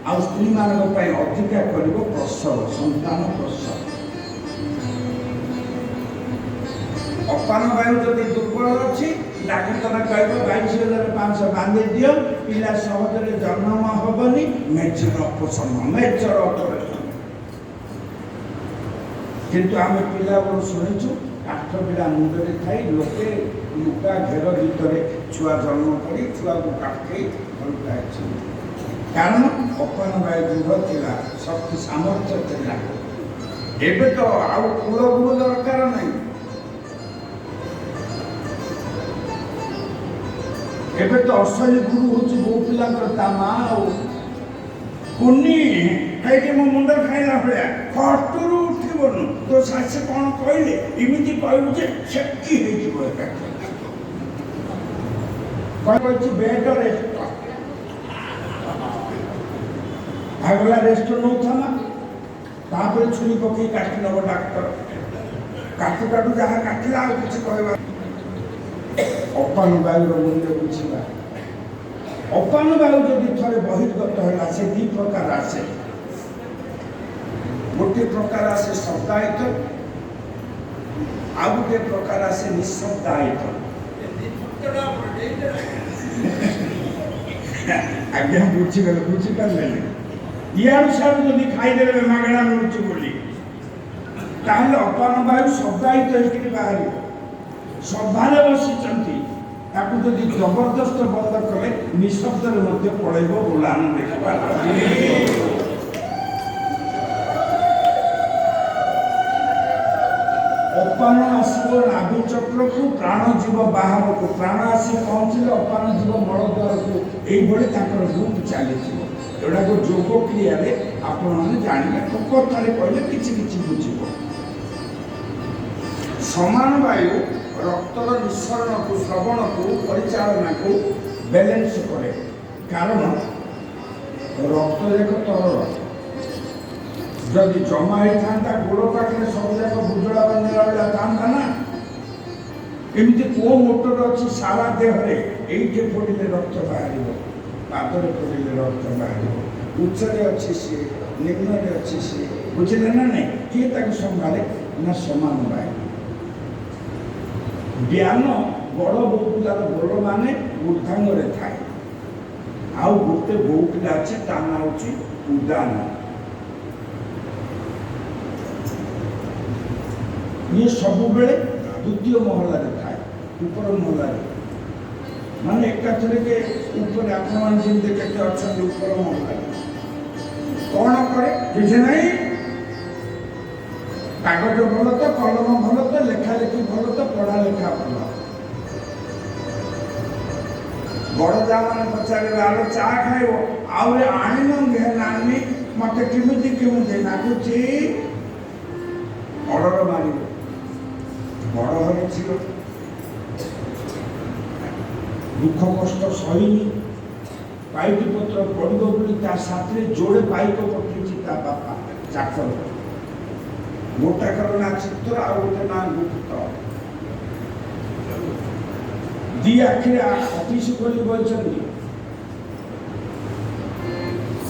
ଆଉ ସ୍ତ୍ରୀମାନଙ୍କ ପାଇଁ ଅଧିକା କରିବ ପ୍ରସବ, ସନ୍ତାନ ପ୍ରସବ। ଅପାନ ବାୟୁ ଯଦି ଦୁର୍ବଳ ଅଛି, ଡାକ୍ତର କହିବ 22,500 ବାନ୍ଧି ଦିଅ, ପିଲା ସହଜରେ ଜନ୍ମ ହବନି, ମେଜର ଅପରେସନ। କିନ୍ତୁ ଆମେ ପିଲାବେଳୁ ଶୁଣିଛୁ, କାଠ ବିଡ଼ା ମୁଣ୍ଡରେ ଥାଇ ଲୋକେ ଲୁଗା ଘେର ଭିତରେ ଛୁଆ ଜନ୍ମ କରି ଛୁଆକୁ କାଟେଇ ଭଲ ପାଇଛନ୍ତି। କାରଣ ଅପାନ ବାୟୁ ଦୃଢ଼ ଥିଲା, ଶକ୍ତି ସାମର୍ଥ୍ୟ ଥିଲା। ଏବେ ତ ଆଉ କୂଳଗୁରୁ ଦରକାର ନାହିଁ। ଏବେ ତ ଅସଲି ଗୁରୁ ହେଉଛି ବୋହୂ ପିଲାଙ୍କର ତା ମା। ଆଉ କୁନି ହେଇକି ମୋ ମୁଣ୍ଡ ଖାଇଲା ଭଳିଆ ଖଟରୁ ଉଠିବନୁ, ତୋ ଶାଶୁ କ'ଣ କହିଲେ ଏମିତି କହିବୁ ଯେ ସେକି ହେଇଯିବ। କହିଛି ବେଡ ରେଷ୍ଟ, ଆଗଲା ରେଷ୍ଟ ନେଉଥାନା, ତାପରେ ଛୁରୀ ପକେଇ କାଟି ନେବ ଡାକ୍ତର। କାଟୁ କାଟୁ ଯାହା କାଟିଲା ଆଉ କିଛି କହିବା। ଅପାନ ବାୟୁର ମୂଲ୍ୟ ବୁଝିବା। ଅପାନ ବାୟୁ ଯଦି ଥରେ ବହିର୍ଗତ ହେଲା, ସେ 2 ପ୍ରକାର ଆସେ। ଗୋଟିଏ ପ୍ରକାର ଆସେ ଶବ୍ଦାୟିତ, ଆଉ ଗୋଟିଏ ପ୍ରକାର ଆସେ ନିଃଶବ୍ଦାୟିତ। ଆଜ୍ଞା ବୁଝିଗଲେ, ବୁଝିପାରିଲେନି? ଇଆଡୁ ସିଆଡୁ ଯଦି ଖାଇଦେବେ ମାଗଣା ମିଳୁଛି ବୋଲି, ତାହେଲେ ଅପାନ ବାୟୁ ଶବ୍ଦାୟିତ ହେଇକି ବାହାରିବ। ସଭାରେ ବସିଛନ୍ତି, ତାକୁ ଯଦି ଜବରଦସ୍ତ ବନ୍ଦ କଲେ ନିଃଶବ୍ଦରେ ମଧ୍ୟ ପଳେଇବ। ଗୋଲାମ ଦେଖିବା। ଅପାନ ଆସିବ ନାଭି ଚକ୍ରକୁ, ପ୍ରାଣ ଯିବ ବାହାରକୁ। ପ୍ରାଣ ଆସି ପହଞ୍ଚିଲେ ଅପାନ ଯିବ ମଳଦ୍ୱାରକୁ। এইଭଳି ତାଙ୍କର ରୁଟ୍ ଚାଲିଥିବ। ଏଗୁଡ଼ାକ ଯୋଗ କ୍ରିୟାରେ ଆପଣମାନେ ଜାଣିବେ, କଥାରେ କହିଲେ କିଛି କିଛି ବୁଝିବ। ସମାନ ବାୟୁ ରକ୍ତର ନିଃସରଣକୁ ଶ୍ରବଣକୁ ପରିଚାଳନାକୁ ବ୍ୟାଲେନ୍ସ କରେ। କାରଣ ରକ୍ତ ଯାକ ତରଳ, ଯଦି ଜମା ହେଇଥାନ୍ତା ଗୋଡ଼ ପାଖରେ ସବୁ ଯାକ ବୁଜଳା ବାନ୍ଧିଲା ଭଳିଆ ଥାନ୍ତା ନା। ଏମିତି କୋଉ ମୋଟର ଅଛି ସାରା ଦେହରେ, ଏଇଠି ପଡ଼ିଲେ ରକ୍ତ ବାହାରିବ, ପାଦରେ ପଡ଼ିଲେ ରକ୍ତ ବାହାରିବ, ଉଚ୍ଚରେ ଅଛି ସିଏ, ନିମ୍ନରେ ଅଛି ସିଏ, ବୁଝିଲେ ନା ନାଇଁ? କିଏ ତାକୁ ସମ୍ଭାଳେ ନା ସମାନ ବାୟୁ। ଜ୍ଞାନ ବଡ଼ ବୋଉ ପିଲାର ଗୋଡ଼ ମାନେ ଉର୍ଦ୍ଧାଙ୍ଗରେ ଥାଏ, ଆଉ ଗୋଟେ ବୋଉ ପିଲା ଅଛି ତା ନାଁ ହେଉଛି ଉଦାନ। ଇଏ ସବୁବେଳେ ଦ୍ୱିତୀୟ ମହଲାରେ ଥାଏ, ଉପର ମହଲାରେ, ମାନେ ଏକାଥରକେ ଉପରେ। ଆପଣମାନେ ଯେମିତି କେତେ ଅଛନ୍ତି ଉପର ମହଲାରେ, କ'ଣ କରେ କିଛି ନାହିଁ। କାଗଜ ଭଲ ତ, କଲମ ଭଲ ତ, ଲେଖା ଲେଖି ଭଲ ତ, ପଢ଼ା ଲେଖା ଭଲ। ବଡ଼ଜା ମାନେ ପଚାରିବେ ଆଲୋ ଚା ଖାଇବ, ଆହୁରି ଆଣିନ ନାନି, ମତେ କେମିତି କେମିତି ଲାଗୁଛି, ଅର୍ଡ଼ର ମାରିବ। ବଡ଼ ଘରେ ଝିଅ, ଦୁଃଖ କଷ୍ଟ ସହିନି, ପାଇକ ପତ୍ର ପଡ଼ିବ ବୋଲି ତା ସାଥିରେ ଯୋଡ଼େ ପାଇକ ପଠେଇଛି ତା ବାପା ଚାକର। ଗୋଟାକର ନା ଚିତ୍ର, ଆଉ ଗୋଟେ ନା ଗୁପ୍ତ। ଦି ଆଖିରେ ଅଫିସ କରି ବସିଛନ୍ତି।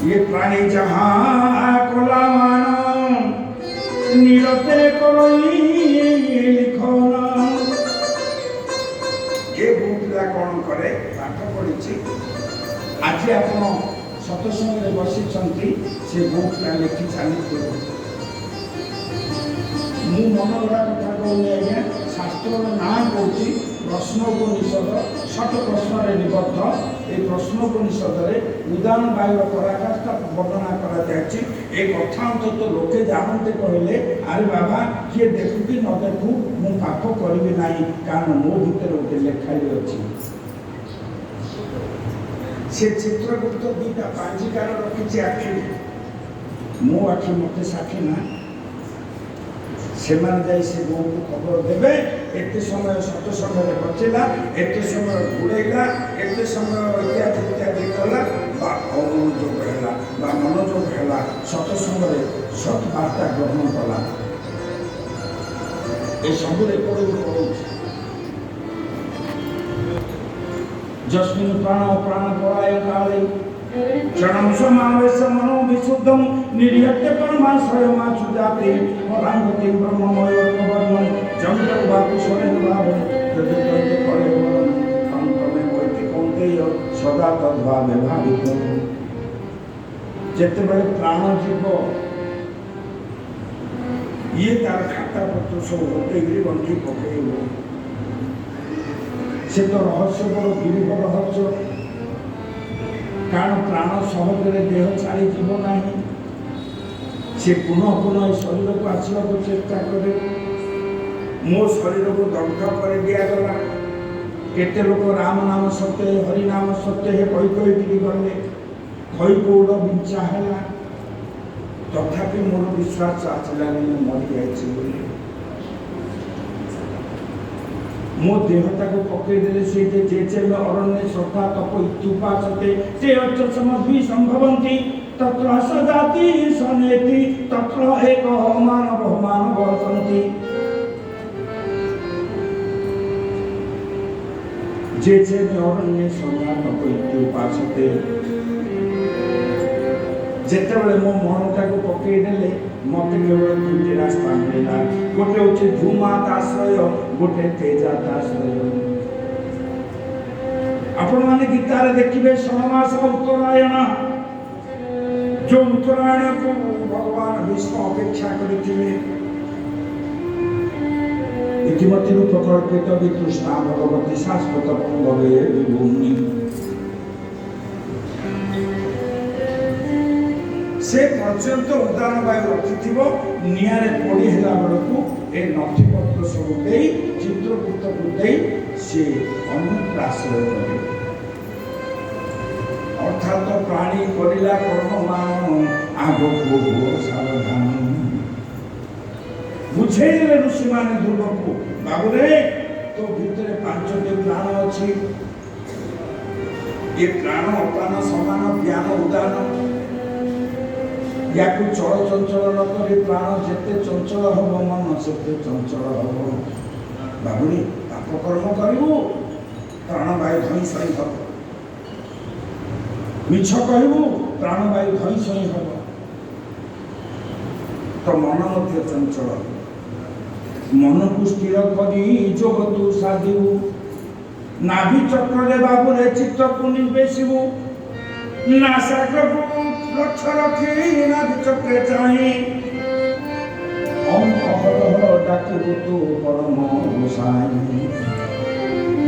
ये प्राणी जहाँ कोला मान नीरते करई लिखना। ये बुकला कौन करे पाठ पढ़ी। आज आप सत्संग बसी से बुकला लिखि चली मु मन गड़ा कथा कहूनी आज्ञा। शास्त्र ना कौन प्रश्नोपनिषद षट प्रश्न निबद्ध। ये प्रश्नोपनिषद उदान वायु पराकाष्ठा वर्णना करा कथा अंत लोके जानते कहले अरे बाबा किए देखु कि न देखु मु पाप करी ना, कारण मो भीतर गोटे लेखाई अच्छी। से चित्रगुप्त दुईटा पांजिकार रखी आखि, मो आखि मत साक्षी ना। से बो को खबर देवे एत समय सत्संग बचेला, एत समय घुड़ेला, एत समय इत्यादि इत्यादि कला अमनोयोग है मनोयोग है सत्संग सत वार्ता ग्रहण कला। ये सब रेकर्ड पड़े जस्मिन् प्राण प्राण पराय काले क्षणं समावेश मनो विशुद्धं निर्यत्य परमाश्रयमाचुजाते परांगति ब्रह्ममय वर्णन जंगल बापु स्वरेण भाव तद्वते करे वरम अंतमे वैति कौंतेय सदा तद्भावे भावित। जेतेबेले प्राण जीव ये तार खाता पत्र सब गोटे गंठी पकेइब, से तो रहस्य बड़ दुर्लभ रहस्य। कारण प्राण सहजरे देह छाड़ी जीव ना, से पुनः पुनः शरीर को आसवा चेष्टा करे। मो शरीर को दग्ध कर दिगला। केते लोक राम नाम सत्य हरि नाम सत्य है कही कही गले, खई कौड़ बिंचा है, तथापि मोर विश्वास आसला मरी जाए। मो देहता को पकईदे से जे अरण्य श्रद्धा तप इत्युपासते ते अचसमद्भि संभवन्ति तत्र सजाति सनेति तत्र एक मानव मानव सन्ति। जे अरण्य श्रद्धा तप इत्युपासते जेतेबेले मो मनटा को पकईदेले मत केवल दुईटी रास्ता मिलला। गोटे हूँ धूमात आश्रय, गोटे तेजात आश्रय। आपण माने गीतार देखिए 6 मास उत्तरायण, जो उत्तरायण को भगवान विष्णु अपेक्षा करथिले। इतिमति रूपकल्पित वितृष्णा भगवती शाश्वत भवे विभूमि। से पर्यंत उदान वायु रखि निआरे पड़ी है बेलू ए नथिपत्र सब दे चित्रकूट को दे से अन्य आश्रय करे। अर्थात प्राणी करिला कर्म मान आगो सावधान बुझे ऋषि मान ध्रुव को बाबू रे तो भितर 5टी प्राण अच्छी। ये प्राण अपान समान ज्ञान उदान या चल चंचल न कर प्राण जिते चंचल हम मन से चंचल हम। बाबुणी पाप कर्म करू प्राणवायु धई सही हम। मिछ कहू प्राणवायु धई सही हम। तो मन मध्य चंचल मन को स्थिर करी जोग तू साधु। नाभि चक्र बाबू रे चित्त को निवेशबू। नासाग्र को लक्ष्य रखी नाभि चक्रे चाही। ओम अहरह डाकिबू तू परम गोसाई।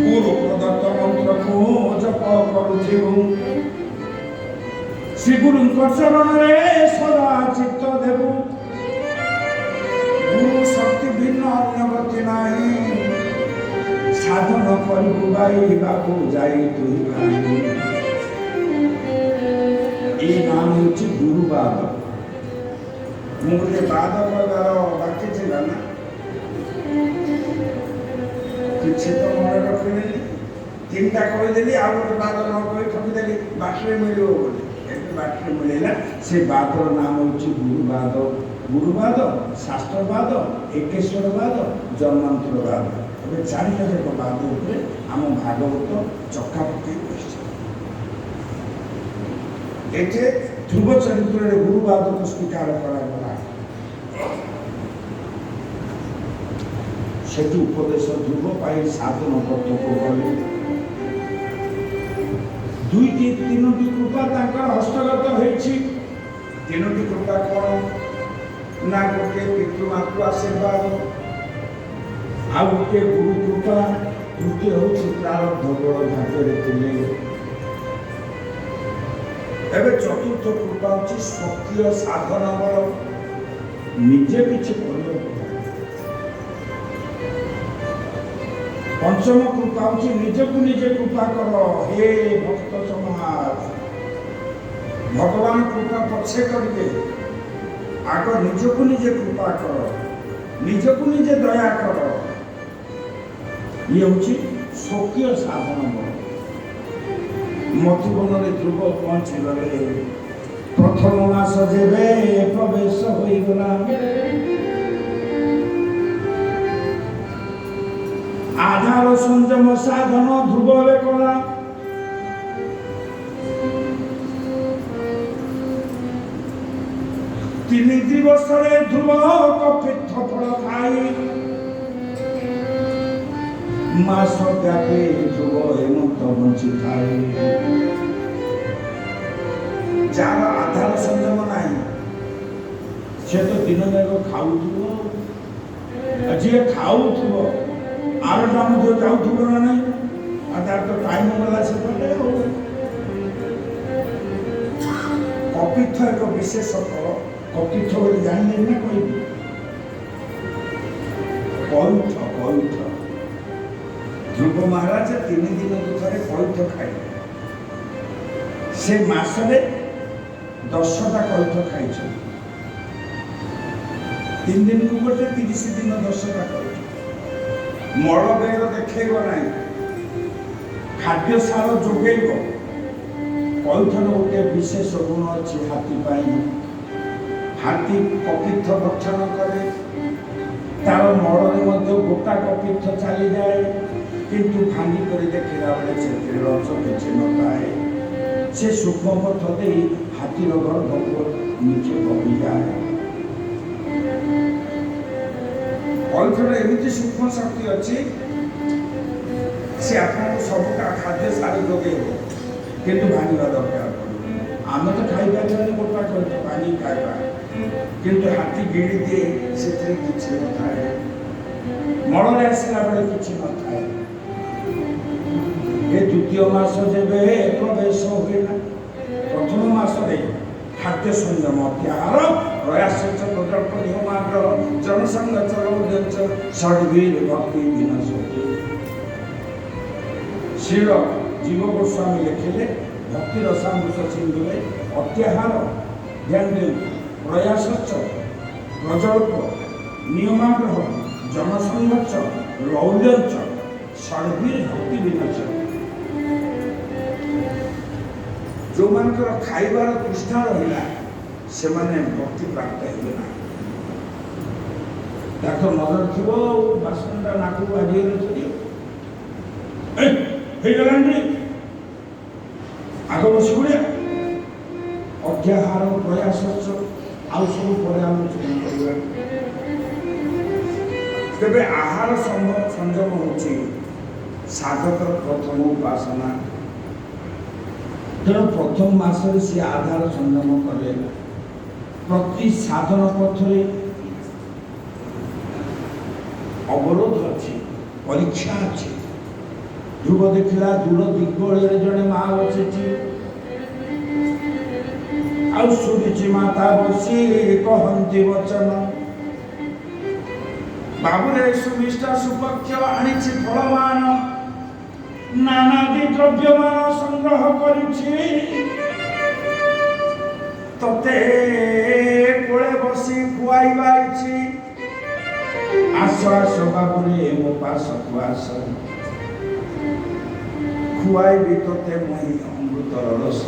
गुरु प्रदत्त मंत्र को जप करुथिबू। श्री गुरु चरण रे सदा चित्त देबू। गुरु शक्ति भिन्न अन्य गति नाही। साधन करू भाई बाबू जाई तुई भाई। ये नाम होची गुरुवाद। मुझे बाद कहबार बाकी थिला ना किसी तो मन रखिले। तीनटा कहदेली आ गोटे बाद न कही ठकिदेली बाटरे मिलियो बोली। एते बाटरे मिलेला से बादर नाम होची गुरुवाद। गुरुवाद शास्त्रवाद एकेश्वरवाद जन्मांतरवाद। ଏବେ ଚାରିଟା ଯାକ ବାଦ ଉପରେ ଆମ ଭାଗବତ ଚକା ପକେଇ ବସିଛି। ଏଠି ଧ୍ରୁବ ଚରିତ୍ରରେ ଗୁରୁବାଦକୁ ସ୍ୱୀକାର କରାଗଲା। ସେଠି ଉପଦେଶ ଧ୍ରୁବ ପାଇ ସାଧନ କର୍ତ୍ତବ୍ୟ କଲେ। ଦୁଇଟି ତିନୋଟି କୃପା ତାଙ୍କର ହସ୍ତଗତ ହୋଇଛି। ତିନୋଟି କୃପା କ'ଣ ନା ଗୋଟିଏ ପିତୃମାତୃ ଆଶୀର୍ବାଦ, ଆଉ ଗୋଟିଏ ଗୁରୁ କୃପା, ତୃତୀୟ ହେଉଛି ପ୍ରାରବ୍ଧ ବଳ ଭାଗ୍ୟରେ ଥିଲେ। ଏବେ ଚତୁର୍ଥ କୃପା ହେଉଛି ସ୍ୱକୀୟ ସାଧନ ବଳ। ନିଜେ କିଛି କରିବାକୁ ନାହିଁ। ପଞ୍ଚମ କୃପା ହେଉଛି ନିଜକୁ ନିଜେ କୃପା କର ହେ ଭକ୍ତ ସମାଜ। ଭଗବାନ କୃପା ପଛେ କରିବେ, ଆଗ ନିଜକୁ ନିଜେ କୃପା କର, ନିଜକୁ ନିଜେ ଦୟା କର। ये हूँ स्वकीय साधन बल। मधुबन ध्रुव पहुँची गले। प्रथम मास जेबे प्रवेश होइगला। आधार संयम साधन ध्रुव कला। 3 दिवसरे ध्रुव कपित्थ फल खाई। मास व्यापी ध्रुव हेमंत बंची खाए। जार आधार संयम नहीं से तो दिन जाक खाऊ जी खाऊ आरटा मध्य जाऊ ना नहीं तार तो टाइम गला से कपित्थ एक विशेष फल। कपित्थ बोली जाने ना कह पैठ पैठ ध्रुव महाराज 3 दिन थे पैठ खाए। से मासरे 10टा पैठ खाई। 3 दिन को गोटे 30 दिन 10टा पैठ। मल बेग देखब ना, खाद्य सार जोगेब। पैठर गोटे विशेष गुण अच्छी हाथी पाई। हाथी कपित्थ भक्षण करे, तार मड़े गोटा कपित्थ चली जाए, किंतु भांगी कर देखला बेले से रस किसी न पाए। से सूक्ष्म पथ दे हाथीर गर्भ को नीचे बही जाए। पैठर एमती सूक्ष्म शक्ति अच्छी, से आपको सबका खाद्य सार जोगेब, किंतु भांगा दरकार। आम तो खाई पारे गोटा कर पानी खाଇବା, किंतु हाथी गिड़ी दिए से किसी न थाए। मड़े आसला बेले किसी न थाए। ये द्वितीय मास जेबे प्रवेश हुए ना, प्रथम मास खाद्य संयम त्यार प्रयास प्रकल्प नियमाग्र जनसंग चल षड्वीर भक्ति विनाशती। श्री जीव गोस्वामी लिखिले भक्ति रसामृत सिंधु अत्याहार ध्यान दे प्रयास प्रजल्प नियमाग्रह जनसंघर्ष लौल्य षड्वीर भक्ति विनाशन जो मानकर खाइबार तृष्णा रहिला से माने भक्ति प्राप्त हेबे ना देखो मदर थिबो बासनटा नाकु बाजिए छड़ी ए हे गलांडी आगो बसी गुड़िया अध्याहार प्रयास आउ सब पर आलोचना करिबा तेबे आहार संयम होची साधकर प्रथम उपासना तेणु प्रथम मासरे से आधार संयम कले प्रति साधन पथरे अवरोध अच्छी परीक्षा अच्छी ध्रुव देखला दूर दिग्बଳରେ जड़े माँ बसी शुणी माता बसी कहती वचन बाबुरे सुमिष्टा सुपक्ष आनी फलमान नानादि द्रव्यमान संग्रह करुछि तते कोले बसी खुआइबाइछि आस आस बाबुरे मो पास आस खुआइबी तते मही अमृतर रस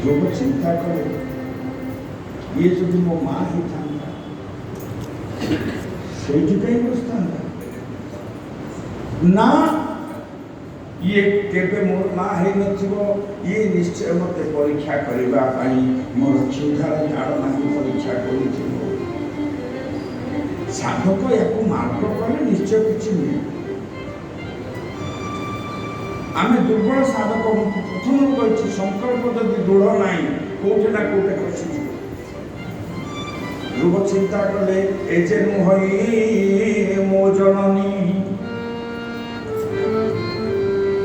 जो चिंता करे ये जब मो माँ ही था से बसता ना ये केबे मोर माँ है नथिबो ये निश्चय मते परीक्षा करिबा पई मोर क्षुधार झाड़ नाही परीक्षा करिथिबो साधक याकू मार्ग कले निश्चय किछि नहीं आमे दुर्बल साधक प्रथम कहछि संकल्प जदि दृढ़ नाही कोठे ना कोठे खसी ध्रुव चिंता कले ए जे नुहई मो जननी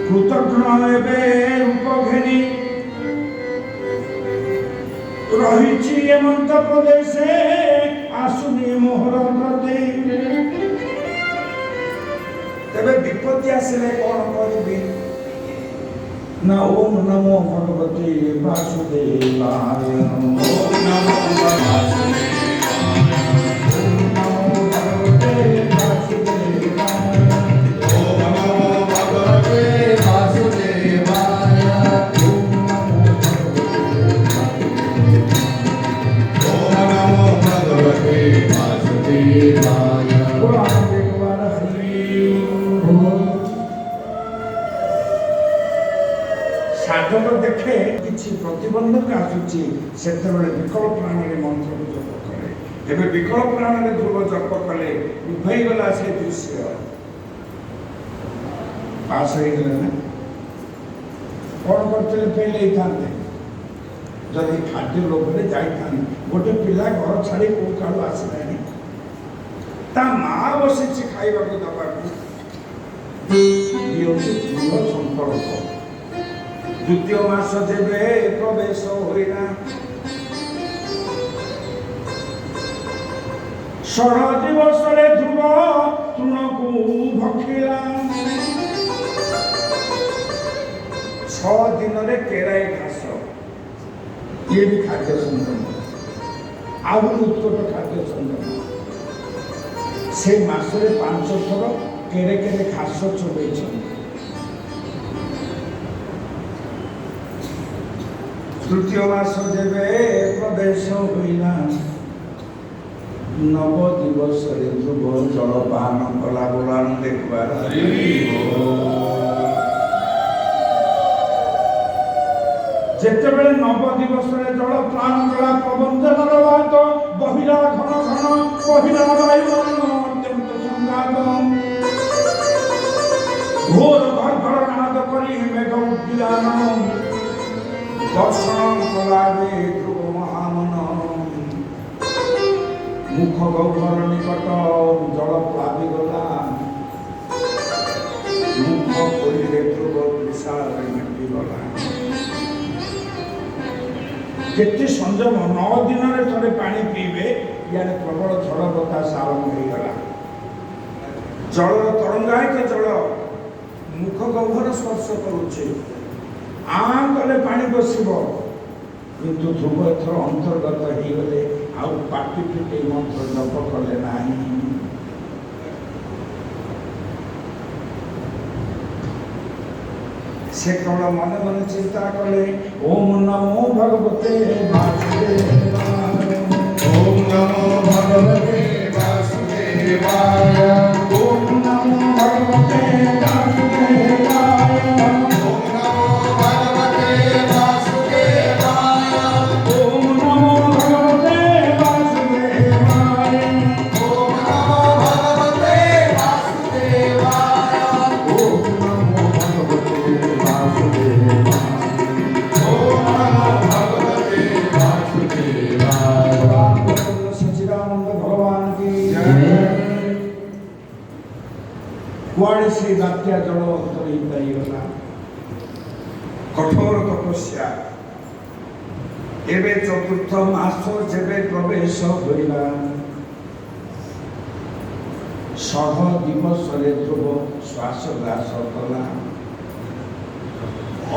कृतघ्न एबे रूप घेनी रहिछि एमंत प्रदेशे आसुनी मोहर प्रति तबे विपत्ति आसले कोन करबी ना ओम नमो भगवते वासुदेवाय ओम नमो साधक देखे किसी प्रतिबंधक आसुची सेतेबेले विकल प्राण मंत्र जप करे एबे विकल प्राण ध्रुव जप कले उभय गला से दृश्य पास हो गले ना कौन करते फेल होते जदि खाद्य लोभ जाता गोटे पिला घर छाड़ी कौ कालू आसलानी ता माँ बसी खाइबा दबा संकल्प द्वितीय मास जेबे प्रवेश होइना षड़ दिवसरे ध्रुव तृणकू भक्षिला 6 दिन केराए घास ये भी खाद्य संगम आहुर उत्कट खाद्य संगम से मासरे 5 थर केरे केरे घास चोबई तृतीय मास जेबे प्रवेश होइला 9 दिवस ध्रुव जलपान कला बोलान देखबार जेतेबेले 9 दिवस जलपान कला प्रबंधन बात बहिरा घन घन बहिरा वायुमंडल अत्यंत संघात घोर घरघर नाद करी मेघ उद्यान दर्शन कलावे ध्रुव महामन मुख गौर निकट जल प्लावि गला मुख कोइले ध्रुव विशाल मेटी गला केते संयम 9 दिन थे पानी पीबे यार प्रबल झड़ बतास आरंभ हो गला जल तरंगायित जल मुख गौर स्पर्श करुचे आंकले पानी बसब किंतु ध्रुव एथर अंतर्गत हो गले आउ पाटी फिटे मंत्र जप कले ना से कौन मन मन चिंता कले ओम नमो भगवते वासुदेवाय ओम नमो भगवते वासुदेवाय ओम नमो भगवते वासुदेवाय ओम नमो भगवते वासुदेवाय ओम नमो भगवते वासुदेवाय ओम नमो भगवते वासुदेवाय ओम नमो भगवते वासुदेवाय ओम नमो भगवते वासुदेवाय सच्चिदानंद भगवान की जय। कुआड़े से बात्या जल गला कठोर तपस्या एबे चतुर्थ मास जेबे प्रवेश होइला 100 दिवस ध्रुव श्वास ग्रास कला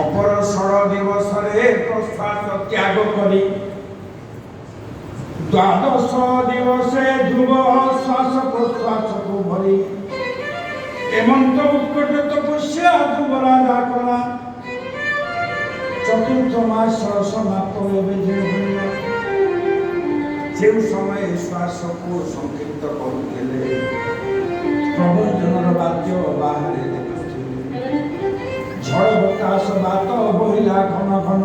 अपर 16 दिवस प्रश्वास त्याग करी द्वादश दिवसे ध्रुव श्वास प्रश्वास को भरी एमंत उत्कट तपस्या ध्रुव राजा कला चतुर्थ मास समाप्त जो समय श्वास को संकीर्त करुले प्रबंधन वाद्य बाहर झड़ बतास बात बहिला घन घन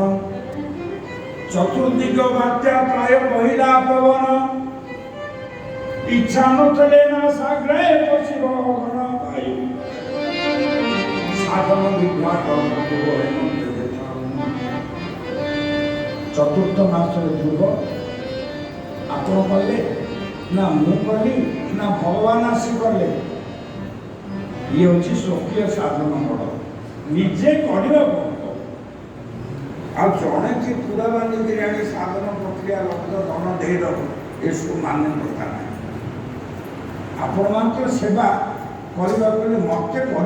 चतुर्दिग बात्या प्राय बहिला पवन इच्छा नथले ना साग्रे पशिव घन वायु साधन विघ्नाट चतुर्थ मास ध्रुव आपण कले ना मु कली ना भगवान आसी कले ये हूँ स्वकीय साधन बड़ निजे करवा आ जड़े कि पूरा बांधिक आनी साधन प्रक्रिया लक्ष्य धन देदेव इसको मान्य कथा ना आपण मात्र सेवा करने मत कर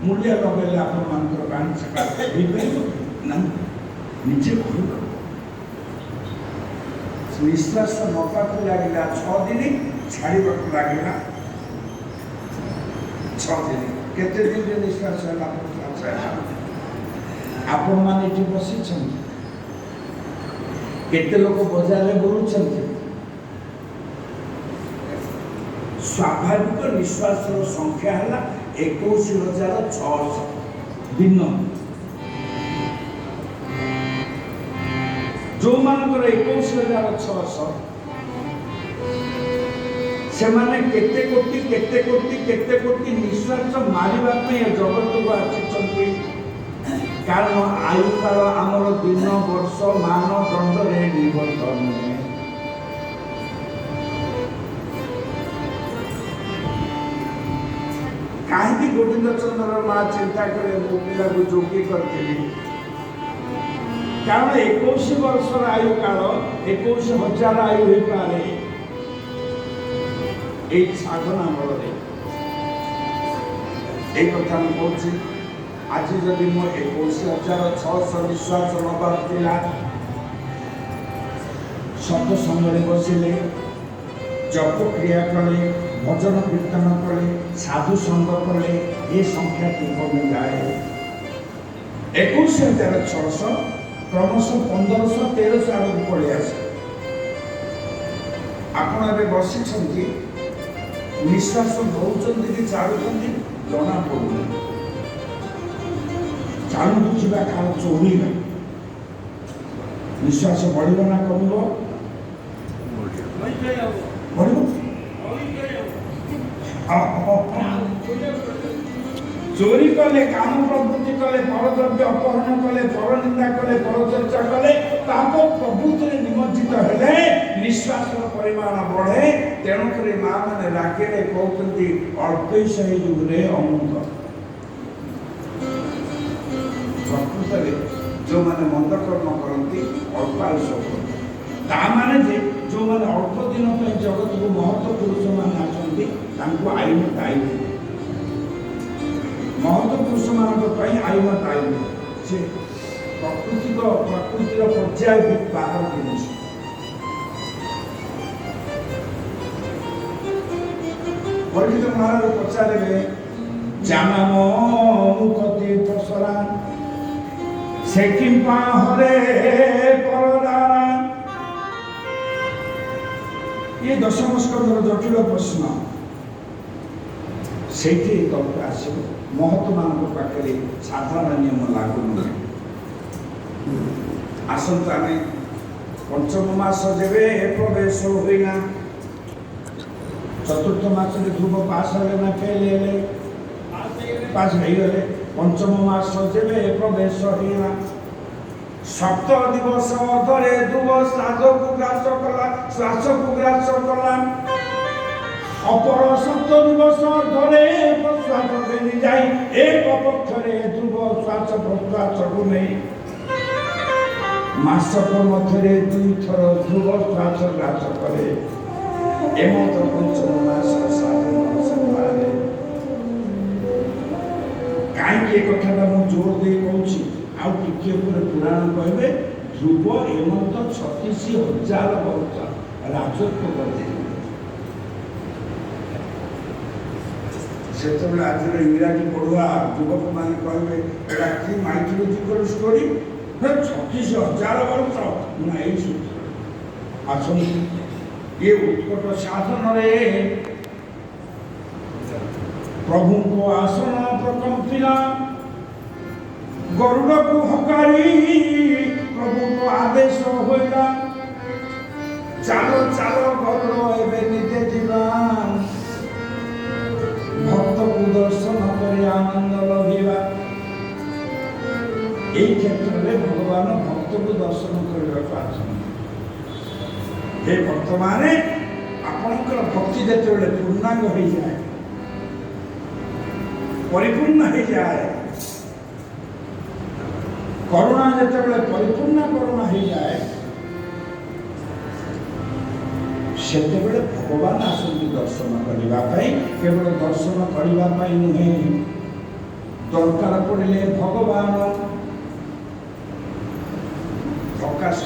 मूल्य लगे आपण मात्र कहानी सेवा ना निजे कर निश्वास नपाक लगे 6 दिन छाड़ा लगे 6 दिन केते दिन निश्वास है आपण माने जो बसी केते लोग बजार में बुलूं स्वाभाविक निश्वास संख्या है 21,600 दिन जो मानकर 21,600 से माने केते कोटी निश्वास मारिबा पे जगत को आछिचंती कारण आयु काल आमर दिन वर्ष मान दंड रे निबद्ध नुहे कहीं गोविंद चंद्र माँ चिंता करे मो पिला को जोगी करती कारण 21 वर्ष आयु काल 21,000 आयु हो पारे साधना बल कथा मुझे आज जदि मो 21,600 विश्वास नबार सत्संग बसिले जप क्रिया कले भजन कीर्तन कले साधु संग कले ये संख्या की कमी जाए 21,600 क्रमश 1500-1300 आड़ पड़े आसे आपण बसी निश्वास दौरान कि छाड़ुं जना पड़ू चालू जा काल चोरी निश्वास बढ़ ना कम चोरी कले काम प्रवृत्ति कले परद्रव्य अपहरण कले पर निंदा कले पर चर्चा कले ताप प्रवृत्ति निमज्जित हेले निश्वास परिमाण बढ़े तेणुक माँ मैंने रागे कहते अल्पेश युगे अमृत प्रकृत जो मैंने मंद कर्म करती अल्पायुष करते जे जो मैंने अल्प दिन जगत को महत्व पुरुष मान आसती आयु दायी महत्व पुरुष मान आयु दायी से प्रकृतिर पर्याय बाहर जिन परीक्षित महाराज पचारे जाम मुखती फसरा ସେ କିମ୍ପା ହରେ ପରଦାନ। ये दशम स्कंदर जटिल प्रश्न से तक आसो महत्व मान पाखे साधारण नियम लागू नुहे। आसंता ने पंचम मास जेबे प्रवेश होइना चतुर्थ मास ध्रुव पास हेले ना फेल हेले पास गले पंचम मास जेबे प्रवेश होइना सप्त दिवस धरे ध्रुव श्राद्ध को ग्रास कला श्वास को ग्रास कला अपर सप्त दिवस धरे प्रश्वास देनी जाए एक पक्षरे ध्रुव श्वास प्रश्वास को नहीं मासक मध्य दुई थर ध्रुव श्वास ग्रास करे एमत पंचम मास साधन कहीं कथा जोर दे कहूँ आउ टिके पुराण कहबे ध्रुव एमत 36,000 वर्ष राजत्व करते से आज इंग्राजी पढ़ुआ युवक मैंने कहबे एटा कि माइथोलॉजिकल स्टोरी 36,000 वर्ष ना यही सूत्र आसन ये उत्कट साधन रे प्रभु को आसन प्रकंपिला गरुड़ को हकारी प्रभु को आदेश होइला चालो चालो गरुड़ एबे निजे जीवन भक्त को दर्शन करे आनंद लभिबा। एई क्षेत्र में भगवान भक्त को दर्शन करबा आछन। हे भक्त माने आपनकर भक्ति जेतेबेले पूर्णांग हो जाए परिपूर्ण हो जाए करुणा जिते परिपूर्ण करुणा हो जाए से भगवान आसती दर्शन करने केवल दर्शन करने नुहे दरकार पड़े भगवान प्रकाश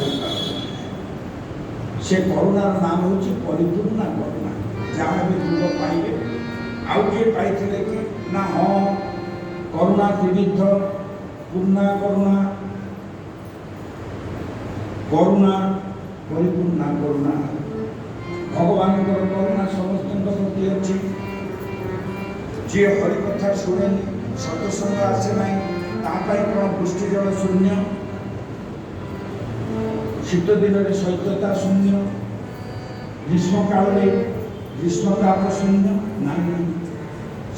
से करुणार नाम हूँ परिपूर्ण करुणा जहाँ भी दुर्ग पाइबे आउ किए पाई कि ना हाँ करुणा विविध पूर्णा करुणा करुणा परिपूर्णा करुणा भगवान करुणा समस्त प्रति अच्छी जी हरि कथा शुणे सत्संग आसे ना कौन पुष्टि जल शून्य शीत दिन में शैत्यता शून्य ग्रीष्म काल में ग्रीष्मताप शून्य ना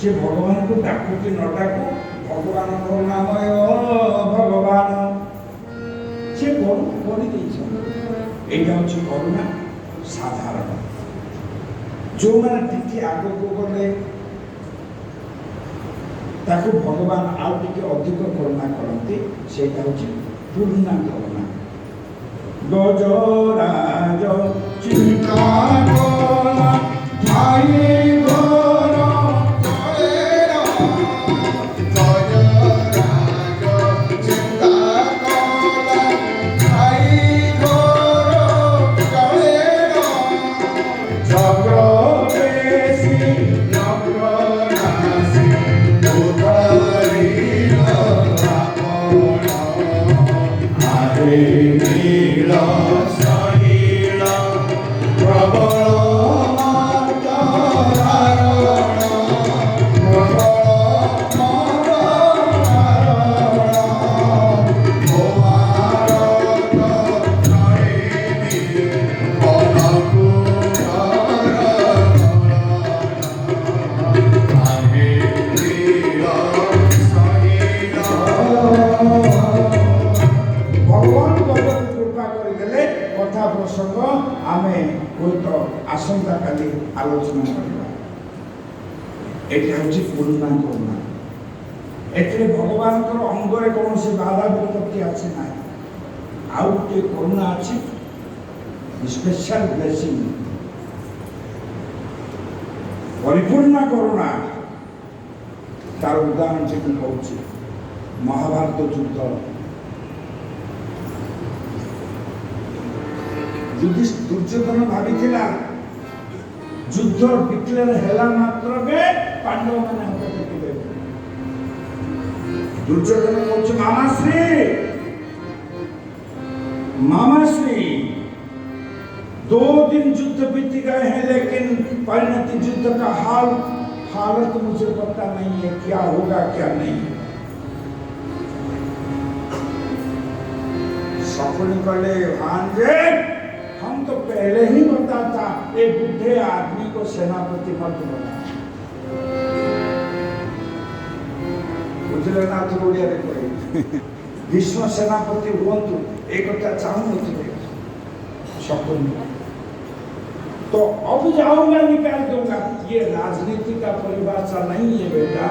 से भगवान को डाकू कि न डाकू भगवान करुणामय भगवान से करुणा साधारण जो मैंने टी आग को गले ताको भगवान आउ टी अधिक करुणा करते से पूर्णा करुणा गजराज चिंता आसंता काली आलोचना करवा एटा होची पूर्णा करुणा एथे भगवान कर अंगरे कौन से बाधा विपत्ति आछे ना आउ के करुणा आछे स्पेशल ब्लेसिंग परिपूर्ण करुणा तार उदाहरण से कहूँ महाभारत युद्ध दुर्योधन भावी युद्ध डिक्लेयर है मात्र पांडव मैंने हाथ टेकिले दुर्योधन कहूँ मामाश्री मामाश्री 2 दिन युद्ध बीत गए हैं, लेकिन परिणति युद्ध का हालत मुझे पता नहीं है, क्या होगा क्या नहीं। सपने कले भांजे, हम तो पहले ही बता था एक बुढ़े आदमी को सेनापति मत बना। बुझले ना तो ओडिया रे कहि भीष्म सेनापति हुअन्तु एक कथा चाहूँगा सपने। तो अब जाऊंगा निकाल दूंगा, ये राजनीति का परिभाषा नहीं है बेटा।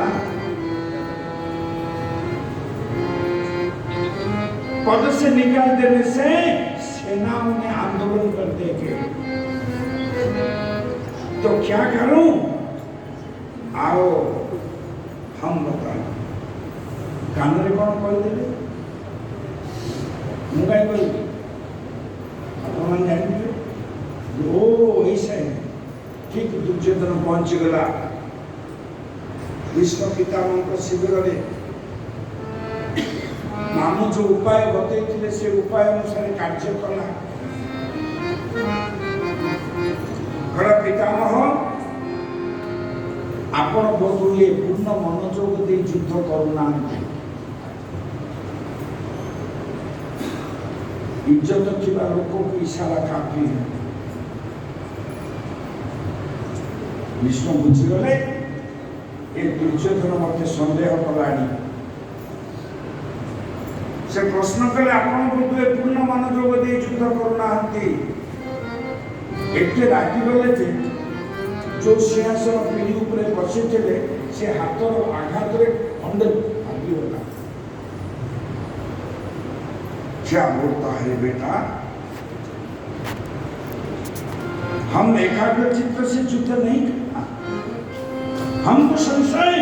पद से निकाल देने से सेनाओं ने आंदोलन कर देंगे, तो क्या करूं? आओ हम बताएं। कानूनी कौन कह देवे मुझे कही अपन जान ओ ऐसा है। ठीक दुर्योधन पहुंच गला भीष्म पितामह शिविर में। मामू जो उपाय बतई से उपाय अनुसार कार्य कला। घर पितामह आपण बोधुए पूर्ण मनोयोग दे युद्ध करूना। इज्जत थिबा लोक को इशारा काफी है। विष्णु बुझीगले ए दुर्योधन मत संदेह कलानी। से प्रश्न कले आपण बोधुए पूर्ण मनोयोग दे युद्ध करूना। एते रागी गले थे जो सिंहासन पीढ़ी उपरे बसी थे से हाथर आघात रे खंडे भागीगला। क्या बोलता है बेटा? हम एकाग्र चित्त से युद्ध नहीं करना। हमको संशय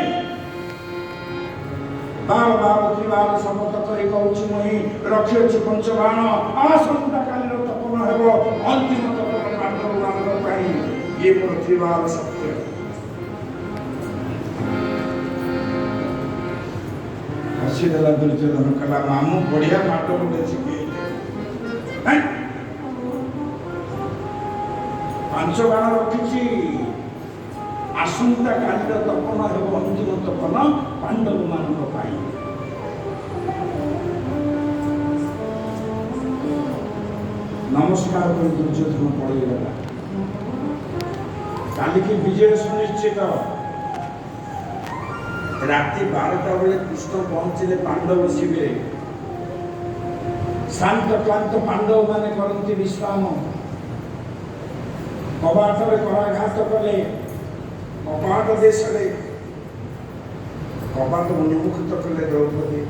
बार बार त्रिबार शपथ करी कहूँ मुई रखिए पंचबाण आसंता काल तपन हेब अंतिम तपन पांडव मान पाई। ये मोर त्रिबार सत्य। हसी देला दुर्योधन कला मामू बढ़िया पाठ गोटे शिखे। पांच बाण रखी आसंता काल तपन हेब अंतिम तपन पांडव मान पाई। नमस्कार कर दुर्योधन पड़ेगा। काली की विजय सुनिश्चित। राति 12टा बेले कृष्ण पहुंचले पांडव शिविर। शांत क्लांत पांडव माने करती विश्राम। कबाट में कराघात कले। कबाट देश कबाट उन्मुक्त कले द्रौपदी।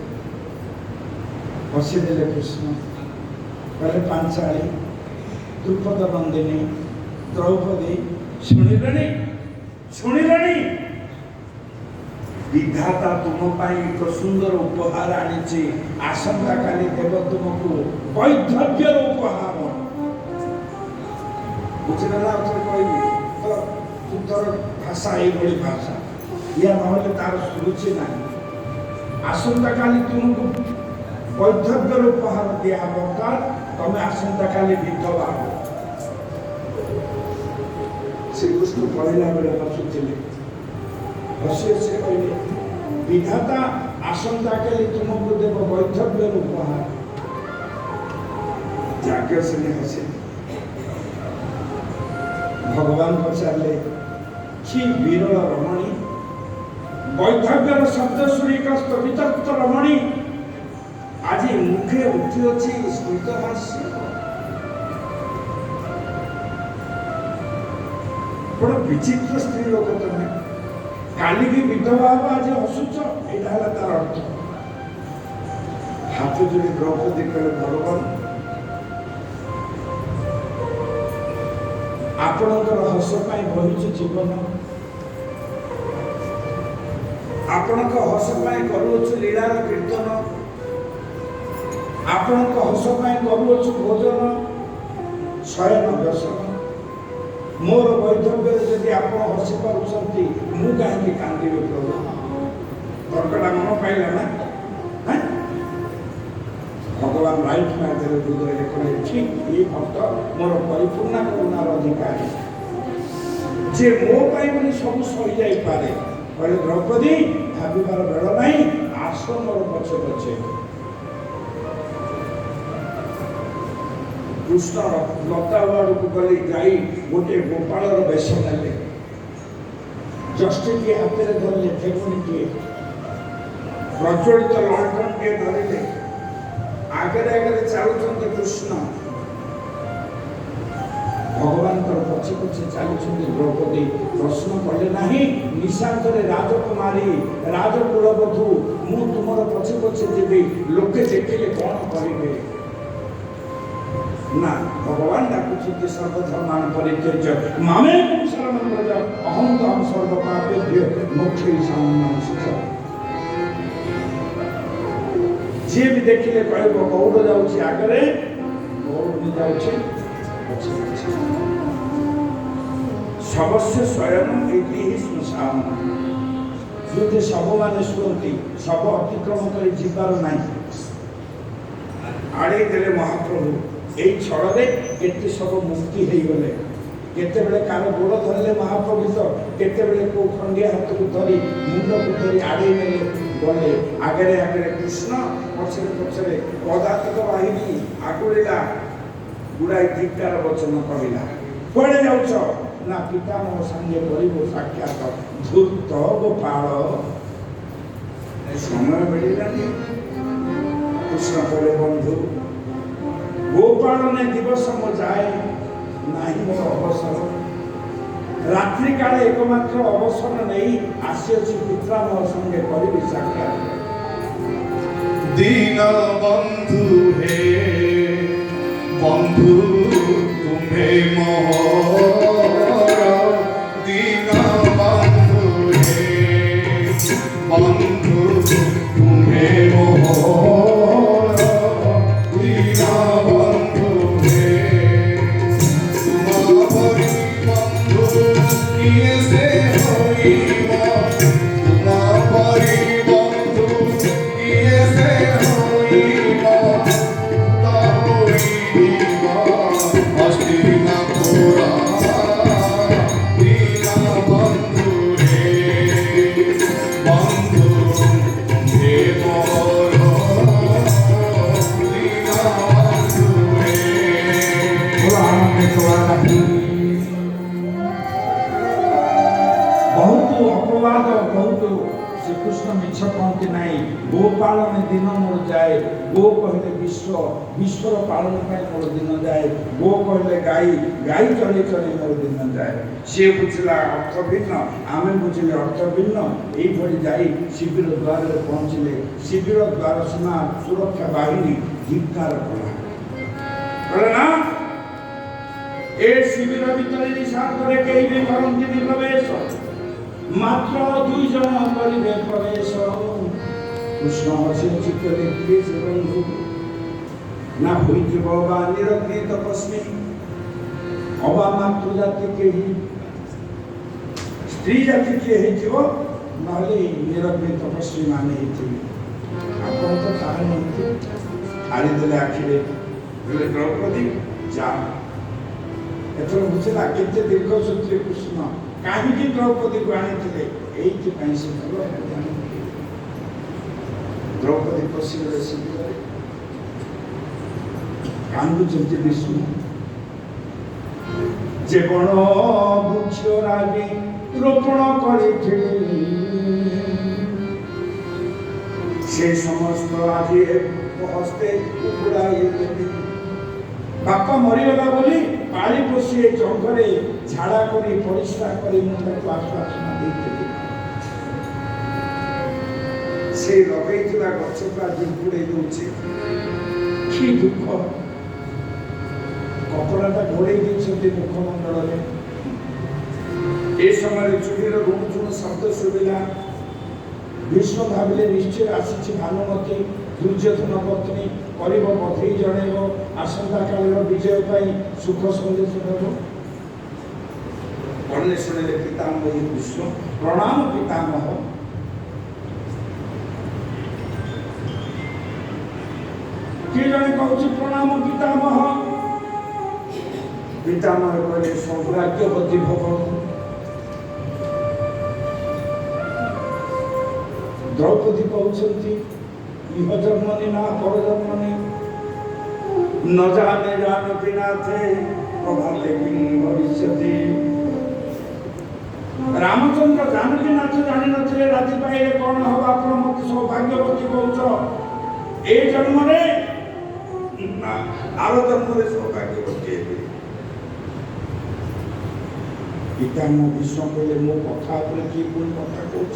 बसीदेले कृष्ण कले पांचाली द्रुपद नंदिनी द्रौपदी शुणिलणी विधाता तुम पाई एक सुंदर उपहार आनी। आसंता काली देव तुमको वैधव्य उपहार। बुझे ना कही तो उत्तर भाषा ये भाषा या ना तार सुरुचि ना। आसंता काली तुमको वैधव्य उपहार दिया तमें आसंता काली विधवा हो। श्रीकृष्ण कहला बेले हसुले हसी से कहले विधाता आसंता काली तुमको देव वैधव्य उपहार। जाके से हसे भगवान पचारे कि विरल रमणी वैधव्यर शब्द शुणिक स्तवित रमणी आज मुखे उठी अच्छी स्मित हास्य। बड़ विचित्र स्त्री लोक तुम्हें काली की विधवा आज हसुच यहाँ तार अर्थ। हाथ जोड़ी द्रौपदी कहे भगवान आपणकर हस पाई बहिचु जीवन। आपणक हस पाई करूछु लीलार कीर्तन। आपणक हस पाई करूछु भोजन शयन व्यसन। मोर वैधव्य यदि आप हसी पार्टी मु कहीं कांदी प्रभु। तर्कटा मन पाइला ना। भगवान ଆଉ ଲାଇଟ୍ ମାଧ୍ୟମରେ ହୃଦୟରେ କହିଲେ ଠିକ୍ ଏଇ ଭକ୍ତ ମୋର ପରିପୂର୍ଣ୍ଣ କରୁଣାର ଅଧିକାରୀ, ଯେ ମୋ ପାଇଁ ବୋଲି ସବୁ ସହିଯାଇପାରେ। କହିଲେ ଦ୍ରୌପଦୀ ଭାବିବାର ବେଳ ନାହିଁ, ଆସ ମୋର ପଛେ ପଛେ। କୃଷ୍ଣ ଲତା ଆଡ଼କୁ ଗଲେ ଯାଇ ଗୋଟିଏ ଗୋପାଳର ବେଶ ନେଲେ, ଜଷ୍ଟିଟିଏ ହାତରେ ଧରିଲେ, ଠେକୁଣିଟିଏ ପ୍ରଜ୍ୱଳିତ ଲଣ୍ଠନଟିଏ ଧରିଲେ, ଆଗରେ ଆଗରେ ଚାଲୁଛନ୍ତି କୃଷ୍ଣ, ଭଗବାନଙ୍କର ପଛେ ପଛେ ଚାଲୁଛନ୍ତି ଦ୍ରୌପଦୀ। ପ୍ରଶ୍ନ କଲେ ନାହିଁ ନିଶାନ୍ତରେ ରାଜକୁମାରୀ ରାଜକୁଳବଧୂ, ମୁଁ ତୁମର ପଛେ ପଛେ ଯିବି, ଲୋକେ ଦେଖିଲେ କଣ କରିବେ? ନା, ଭଗବାନ ଡାକୁଛନ୍ତି ସର୍ବଧର୍ମାନ ପରିତ୍ୟଜ୍ୟ ମାମେକଂ ଶରଣଂ ବ୍ରଜ ଅହଂ ତ୍ୱାଂ ସର୍ବ ପାପେଭ୍ୟୋ ମୋକ୍ଷୟିଷାମି ମା ଶୁଚ। ଯିଏ ବି ଦେଖିଲେ କହିବ ଗୌଡ଼ ଯାଉଛି ଆଗରେ, ଗୌଡ଼ ଯାଉଛି ପଛେ ପଛେ। ସବସ୍ୟ ଶୟନ ଏଇଠି ହିଁ ଶ୍ମଶାନ, ଯୋଉଠି ଶବମାନେ ଶୁଅନ୍ତି, ଶବ ଅତିକ୍ରମ କରି ଯିବାର ନାହିଁ। ଆଡ଼େଇ ଦେଲେ ମହାପ୍ରଭୁ। এই ଛଳରେ କେତେ ସବୁ ମୁକ୍ତି ହେଇଗଲେ। କେତେବେଳେ କାହାର ଗୋଡ଼ ଧରିଲେ ମହାପ୍ରଭୁ, କେତେବେଳେ କୋଉ ଖଣ୍ଡିଆ ହାତକୁ ଧରି ମୁଣ୍ଡକୁ ଧରି ଆଡ଼େଇ ନେଲେ ଗଲେ। ଆଗରେ ଆଗରେ କୃଷ୍ଣ, ପଛରେ ପଛରେ ପଦାତିକ ବାହିନୀ ଆଗୁଳିଲା, ଗୁଡ଼ାଏ ଧିକ୍କାର ବଚନ କହିଲା। କୁଆଡ଼େ ଯାଉଛ? ନା ପିତାମହ ସାଙ୍ଗେ କରିବ ସାକ୍ଷାତ, ଧୂର୍ତ୍ତ ଗୋପାଳ। ସମୟ ମିଳିଲାନି। କୃଷ୍ଣ କହିଲେ ବନ୍ଧୁ ଗୋପାଳନେ ଦିବସ ମୋ ଯାଏ ନାହିଁ ମୋର ଅବସର, ରାତ୍ରି କାଳେ ଏକମାତ୍ର ଅବସର ନେଇ ଆସିଅଛି ପିତାମହ ସଙ୍ଗେ କରିବି ସାକ୍ଷାତ। दीन बंधु हे बंधु तुम्हें मोर, दीन बंधु हे बंधु तुम्हें मोर, दीन बंधु हे तुम्हारी बंधु किए से होइबा, तुम्हारी बंधु किए से होइबा, ता होइबा हस्तिनापुरा, दीन बंधु हे बंधु हे मोर, दीन बंधु हे। ବହୁତ ଅପବାଦ, ବହୁତ ଶ୍ରୀକୃଷ୍ଣ ମିଛ କହନ୍ତି ନାହିଁ। ଗୋ ପାଳନ ଦିନ ମୋର ଯାଏ, ଗୋ କହିଲେ ବିଶ୍ୱ, ବିଶ୍ୱର ପାଳନ ପାଇଁ ମୋର ଦିନ ଯାଏ, ଗୋ କହିଲେ ଗାଈ, ଗାଈ ଚଳି ଚଳି ମୋର ଦିନ ଯାଏ। ସିଏ ବୁଝିଲା ଅର୍ଥ ଭିନ୍ନ, ଆମେ ବୁଝିଲେ ଅର୍ଥ ଭିନ୍ନ। ଏଇଭଳି ଯାଇ ଶିବିର ଦ୍ୱାରରେ ପହଞ୍ଚିଲେ। ଶିବିର ଦ୍ୱାର ସୀମା ସୁରକ୍ଷା ବାହିନୀ ଧିକ୍କାର କଲା, କହିଲେ ନା ଏ ଶିବିର ଭିତରେ ନିଶାନ୍ତରେ କେହି ବି କରନ୍ତିନି ପ୍ରବେଶ, ମାତ୍ର 2 ଜଣ କରିବେ ପ୍ରବେଶ। କୃଷ୍ଣ ହସି ହସି କହିଲେ କିଏ ସେ ବନ୍ଧୁ? ନା ହୋଇଥିବ ବା ନିରଗ୍ନି ତପସ୍ୱୀ, ଅବା ମାତୃ ଜାତି କେହି, ସ୍ତ୍ରୀ ଜାତି କିଏ ହେଇଥିବ, ନହେଲେ ନିରଗ୍ନି ତପସ୍ୱୀ ମାନେ ହେଇଥିବେ। ଆପଣ ତ ତାହା ନୁହନ୍ତି। ଛାଡ଼ିଦେଲେ ଆଖିରେ, କହିଲେ ଦ୍ରୌପଦୀ ଯା। ଏଥର ବୁଝିଲା କେତେ ଦୀର୍ଘ ସୂତ୍ରୀ କୃଷ୍ଣ, କାହିଁକି ଦ୍ରୌପଦୀକୁ ଆଣିଥିଲେ, ଏଇଥିପାଇଁ ସେ ଭଲ ଜାଣନ୍ତି। ଦ୍ରୌପଦୀ ପଶିଗଲେ ଶିବିରରେ, କାନ୍ଦୁଛନ୍ତି ବିଷ୍ଣୁ। যে বন বৃক্ষ রাগে রোপণ করেছিলেন সে সমস্ত আগে হস্তে উড়াই দেবেন। বাপা মরিগলা বলি পাড়ি বসি এই জঙ্গলে ঝাড়া করে পরিষ্কার করে ମୁଁ ତାକୁ ଆଶ୍ୱାସନା ଦେଇଥିଲି। ସେ ଲଗେଇଥିବା ଗଛକୁ ଆଜି ଉପୁଡ଼େଇ ଦଉଛି। କି ଦୁଃଖ! କପଡ଼ାଟା ଘୋଡ଼େଇ ଦେଇଛନ୍ତି ମୁଖମଣ୍ଡଳରେ। ଏ ସମୟରେ ଚୁଡ଼ିର ରୁଣୁଚୁଣୁ ଶବ୍ଦ ଶୁଭିଲା। ଭୀଷ୍ମ ଭାବିଲେ ନିଶ୍ଚୟ ଆସିଛି ଭାନୁମତୀ, ଦୁର୍ଯ୍ୟୋଧନ ପତ୍ନୀ, କରିବ ବଧେଇ ଜଣେଇବ, ଆସନ୍ତାକାଳର ବିଜୟ ପାଇଁ ସୁଖ ସନ୍ଦେଶ ଦେବ। ପଢ଼ିଲେ ଶୁଣିଲେ ପିତାମହ ଭୀଷ୍ମ, ପ୍ରଣାମ किए जने कहूँ प्रणाम पितामह। पितामह कहले सौभाग्यवती भव। द्रौपदी कहते इह जन्मनि ना पर जन्मनि न जाने जानती नाथे प्रभाते किं भविष्यति। रामचंद्र जानकी नाथ जानी नथिले राति पाइले कौन हम आप मत सौभाग्यवती कहूच ए जन्म रे ना आरो जन्म रे सौभाग्यवती हेबे। पितामह भीष्म कहले मो कथा अपने की कोन कथा कहूच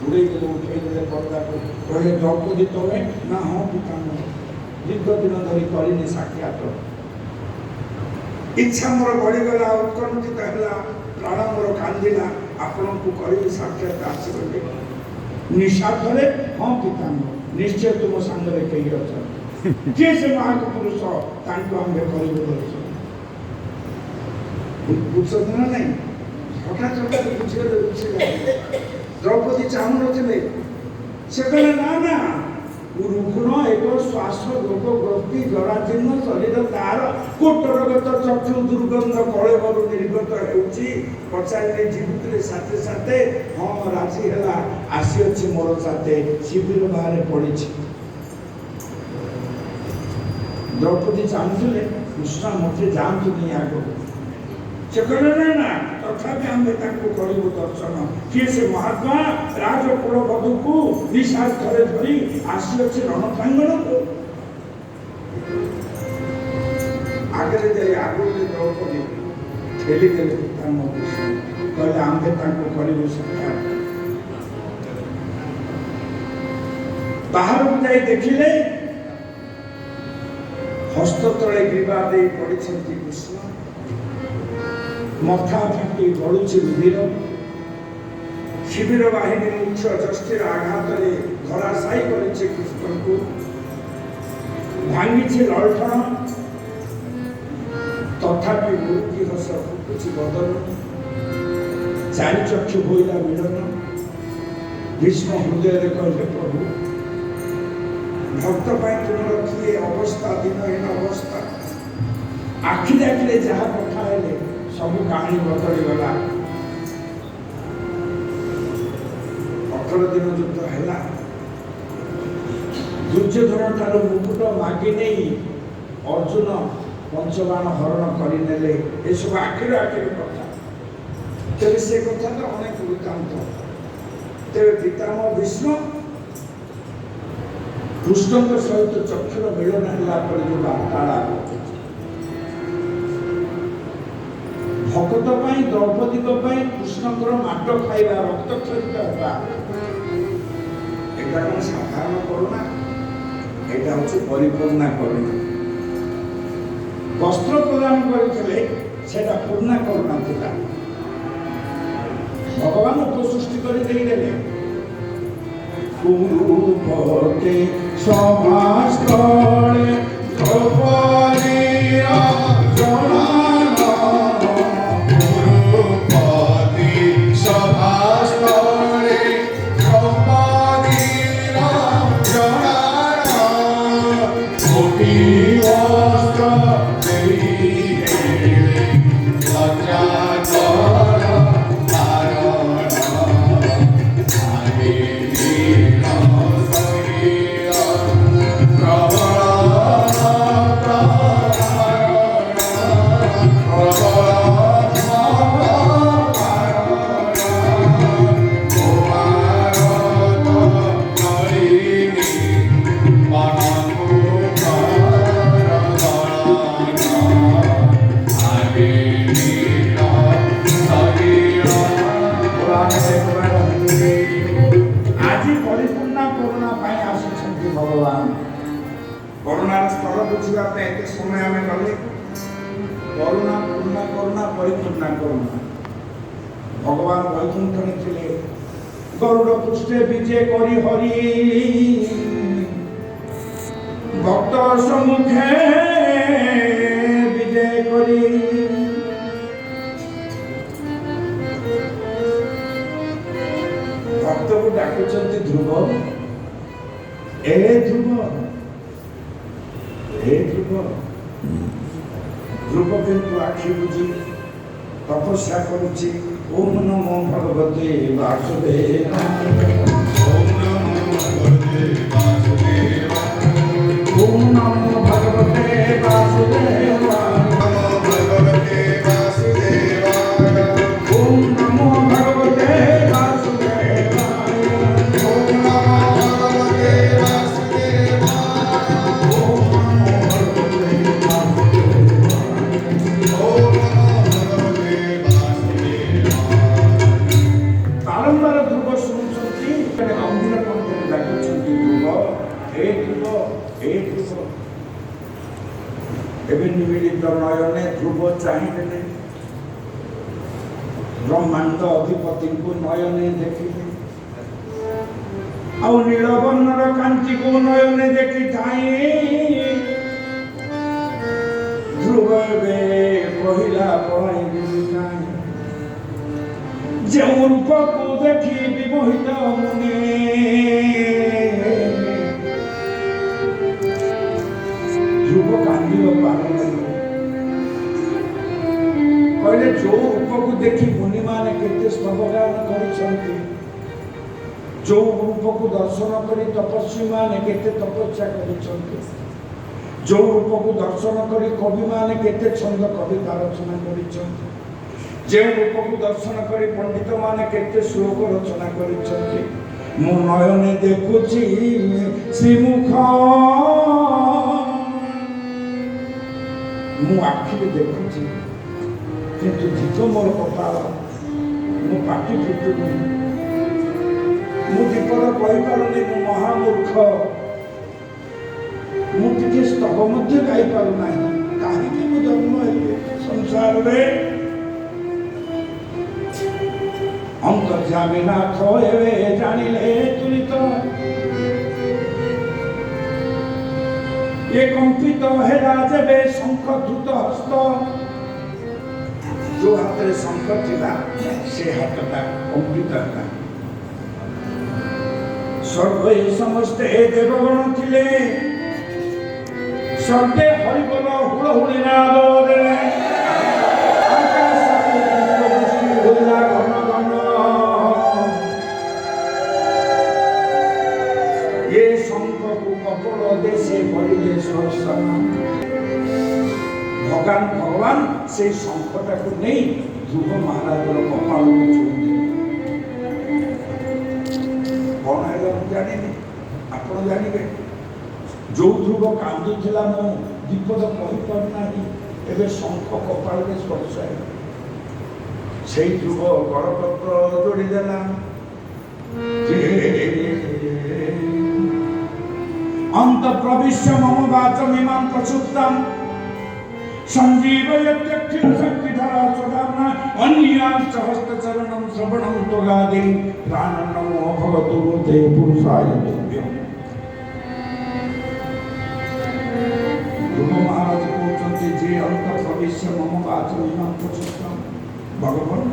उड़े के उठे दे पर्दा को कहले द्रौपदी तमे ना हां पितामह दीर्घ दिन धरी करिनी साक्षात इच्छा मोर बढ़ी गला उत्कंठित है प्राण मोर कांदिला आपण को करी साक्षात आसबे निशाधरे हाँ पितामह निश्चय तुम संगे कही अच्छा जे से महापुरुष तांको आम्हे करिबो दर्शन बुझना नहीं हठात हठात बुझे द्रौपदी चाहू नथिले से कहले ना ना रुग्ण एक श्वास रोग ग्रस्ती जराजीर्ण शरीर तार कोटरगत चक्षु दुर्गंध कलेबरू निर्गत होउची पचारे जीवित साथे साथे हाँ राजी है आसी अच्छी मोर साथे शिविर बाहर पड़ी। द्रौपदी चाहूले कृष्ण मते जानतु नहीं आगो से कहले ना तथापि आम करू दर्शन किए से महात्मा राजकुल बधु को निशास धरे धरी आसी अच्छे रणप्रांगण को आगे जाए आगु द्रौपदी ठेली देले पितामह कहले आम्हे करू साक्षात। बाहर को जाए देखिले हस्त तले ग्रीवा दे पड़ी कृष्ण मथा फाटी गड़ुची रुधिर शिविर बाहिनी मुख्य जस्टिर आघात धराशायी करिছে कृष्ण को भांगी ललठण तथापि मूर्ति हस फुटुची बदन चारि चक्षु बोइला मिलन भीष्म हृदय कहले प्रभु भक्त तुमर किए अवस्था दिनहीन अवस्था आखि देखले जहाँ कथा है सब कहानी बदली गला 18 दिन युद्ध है दुर्योधन ठार मुकुट मागी नहीं अर्जुन पंचबाण हरण करने ये सब आखिर आखिर कथा तेरे से कथा तो अनेक वृत्तांत तेरे पितामह भीष्म कृष्ण सहित चक्षुर मिलन है जो वार्तालाप भक्त द्रौपदी कृष्णकर माट खाइबा रक्त क्षरित होगा एटा कौन साधारण करुणा एटा हूँ परिपूर्णा करुणा वस्त्र प्रदान करते पूर्णा करुणा था भगवान उपसृष्टि करदेले कुरुपते समास्तळे द्रौपदीया भगवान करुणार स्तर बुझापे एत समय आम गले करुणा पूर्णा करुणा परिपूर्णा करुणा भगवान वैकुंठ थे गरुड़ पृष्ठे विजय करी हरि भक्त सम्मुखे विजय करी भक्त को डाकुचंती ध्रुव ए ध्रुव हे ध्रुव ध्रुव किंतु आखि बुझी तपस्या करुछि ओम नमो भगवते वासुदेवाय ओम नमो भगवते वासुदेवाय ओम नमो भगवते वासुदेवाय नमो भगवते वासुदेवाय ओम नमो भगवते वासुदेवाय ओम नमो भगवते वासुदेवाय ओम नमो भगवते वासुदेवाय ओम नमो भगवते वासुदेवाय बारंबार ध्रुव शुणुଛନ୍ତି ଗମ୍ଭୀର କଣ୍ଠରେ ଡାକୁଛନ୍ତି ଧ୍ରୁବ हे ध्रुव ଏବେ ନିମିଳିତ ନୟନେ ଧ୍ରୁବ ଚାହିଁଦେଲେ ବ୍ରହ୍ମାଣ୍ଡ ଅଧିପତିଙ୍କୁ ନୟନେ ଦେଖିଲେ ଆଉ ନୀଳବର୍ଣ୍ଣର କାନ୍ତିକୁ ନୟନେ ଦେଖି ଥାଇ ଧ୍ରୁବ ଏବେ କହିଲା ପଳାଇବି ନାହିଁ ଯେଉଁ ରୂପକୁ ଦେଖି ବିମୋହିତ ମୁନେ ଧ୍ରୁବ କାନ୍ଦିବ ପାରନ୍ତି କହିଲେ ଯୋଉ ରୂପକୁ ଦେଖି ମୁନିମାନେ କେତେ ସ୍ତବଗାନ କରିଛନ୍ତି ଯୋଉ ରୂପକୁ ଦର୍ଶନ କରି ତପସ୍ୱୀମାନେ କେତେ ତପସ୍ୟା କରିଛନ୍ତି ଯୋଉ ରୂପକୁ ଦର୍ଶନ କରି କବିମାନେ କେତେ ଛନ୍ଦ କବିତା ରଚନା କରିଛନ୍ତି ଯେଉଁ ରୂପକୁ ଦର୍ଶନ କରି ପଣ୍ଡିତମାନେ କେତେ ଶ୍ଲୋକ ରଚନା କରିଛନ୍ତି ମୁଁ ନୟନେ ଦେଖୁଛି ଶ୍ରୀମୁଖ ମୁଁ ଆଖିରେ ଦେଖୁଛି କିନ୍ତୁ ଧିକ ମୋର କପାଳ ମୁଁ ପାଟି ଫିଟୁନି ମୁଁ ଦୀପଦ କହିପାରୁନି ମୁଁ ମହାମୂର୍ଖ ମୁଁ ଟିକେ ସ୍ତବ ମଧ୍ୟ ଗାଇପାରୁନାହିଁ କାହିଁକି ମୁଁ ଜନ୍ମ ହେଲି ସଂସାରରେ ଅନ୍ତର୍ଯାମୀ ନାଥ ଏବେ ଜାଣିଲେ ତୁରିତ ଏ କମ୍ପିତ ହେଲା ଯେବେ ଶଙ୍ଖ ଧୃତ ହସ୍ତ ଯୋଉ ହାତରେ ଶଙ୍ଖ ଥିଲା ସେ ହାତଟା କମ୍ପିତ ହେଲା ସ୍ୱର୍ଗେ ସମସ୍ତେ ଦେବଗଣ ଥିଲେ ସ୍ୱର୍ଗେ ହରିବୋଲ ହୁଳହୁଳି ନାଦ ଦେଲେ ଆକାଶକୁ ବୃଷ୍ଟି ହୋଇଲା ଘନ ଘନ ଏ ଶଙ୍ଖକୁ କପଳ ଦେଶେ କରିଲେ ସ୍ୱର୍ଶନ ଭଗବାନ ସେଇ ଶଙ୍ଖଟାକୁ ନେଇ ଧ୍ରୁବ ମହାରାଜର କପାଳକୁ ଛୁଇଁଲେ କଣ ହେଲା ମୁଁ ଜାଣିନି ଆପଣ ଜାଣିବେ ଯୋଉ ଧ୍ରୁବ କାନ୍ଦୁଥିଲା ମୁଁ ବିପଦ କହିପାରୁନାହିଁ ଏବେ ଶଙ୍ଖ କପାଳରେ ସ୍ପର୍ଶ ହେଲା ସେଇ ଧ୍ରୁବ ଗଡ଼ପତ୍ର ଯୋଡ଼ିଦେଲା ଅନ୍ତ ପ୍ରବିଶ୍ୟ ମମ ବାଚମିମାଂ ପ୍ରସୁପ୍ତାଂ ସଞ୍ଜୀବୟତ୍ୟକ୍ଷିଣ ଶକ୍ତିଧରା ସଦାମ୍ନା ଅନ୍ୟାଞ୍ଚ ହସ୍ତଚରଣଂ ଶ୍ରବଣଂ ତ୍ୱଗାଦି ପ୍ରାଣଂ ନମୋ ଭଗବତୁ te ପୁରୁଷାୟ ତୁଭ୍ୟଂ ଧ୍ରୁବ ମହାରାଜ କହୁଛନ୍ତି ଯେ ଅନ୍ତ ପ୍ରବିଶ୍ୟ ମମ ବାଚମିମାଂ ପ୍ରସୁପ୍ତାଂ ଭଗବାନ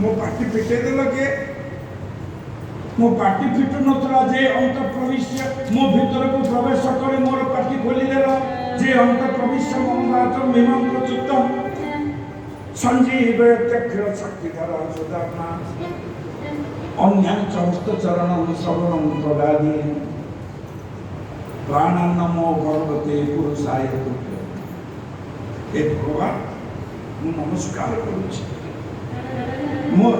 ମୋ ପାଟି ଫିଟେଇ ଦେଲ କିଏ ମୋ ପାଟି ଫିଟୁ ନଥିଲା ଯେ ଅନ୍ତ ପ୍ରବିଶ୍ୟ ମୋ ଭିତରକୁ ପ୍ରବେଶ କରି ମୋର ପାଟି ଖୋଲିଦେଲ ଯେ ଅନ୍ତ ପ୍ରବିଶ୍ୟ ମମ ବାଚମିମାଂ ପ୍ରସୁପ୍ତାଂ ସଞ୍ଜୀବୟତ୍ୟକ୍ଷିଣ ଶକ୍ତିଧର ସୁଦାମ୍ନା ଅନ୍ୟାଞ୍ଚ ହସ୍ତଚରଣଂ ଶ୍ରବଣଂ ତ୍ୱଗାଦି ପ୍ରାଣଂ ନମୋ ଭଗବତେ ପୁରୁଷାୟ ତୁଭ୍ୟଂ हे भगवान ମୁଁ ନମସ୍କାର କରୁଛି ମୋର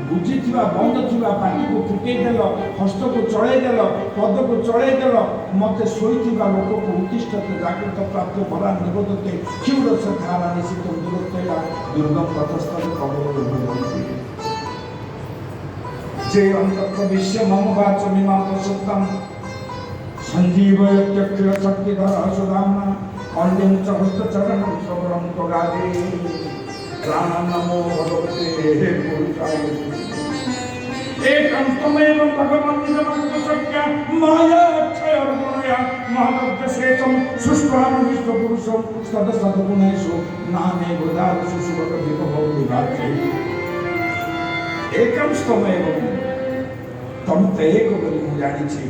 ବୁଝିଥିବା ବନ୍ଦ ଥିବା ପାଟିକୁ ଫିଟେଇଦେଲ ହସ୍ତକୁ ଚଳେଇଦେଲ ପଦକୁ ଚଳେଇଦେଲ ମୋତେ ଶୋଇଥିବା ଲୋକକୁ ଉତ୍ତିଷ୍ଠତେ ଜାଗ୍ରତ ପ୍ରାପ୍ତ ବରା ନିବୋଧତେ କ୍ଷୀର ଧାରା ନିଶିତ ଦୂରତ୍ୱ ଦୁର୍ଗମ ପଥସ୍ଥରେ କବଳ ଯେ ଅନ୍ତଃ ବିଶ୍ୱ ମମ ବାଚମିମାଂ ପ୍ରସୁପ୍ତାଂ ସଞ୍ଜୀବୟତ୍ୟକ୍ଷିଳ ଶକ୍ତିଧର ସୁଦାମ୍ନା ଅନ୍ୟଞ୍ଚ ହସ୍ତଚରଣଂ ଶ୍ରବଣଂ ତ୍ୱଗାଦି प्राणं नमो भगवते पुरुषाय एकं त्वमेव भगवन् निजमन्तशक्या मायाक्षयर्गुणया महदग्धशेषं सुष्वान् विश्वपुरुषं सदसद्गुणेषु नामे बुधारुषु सुभगविभवविभागे एकं त्वमेव तम तो एक बोली ମୁଁ ଜାଣିଛି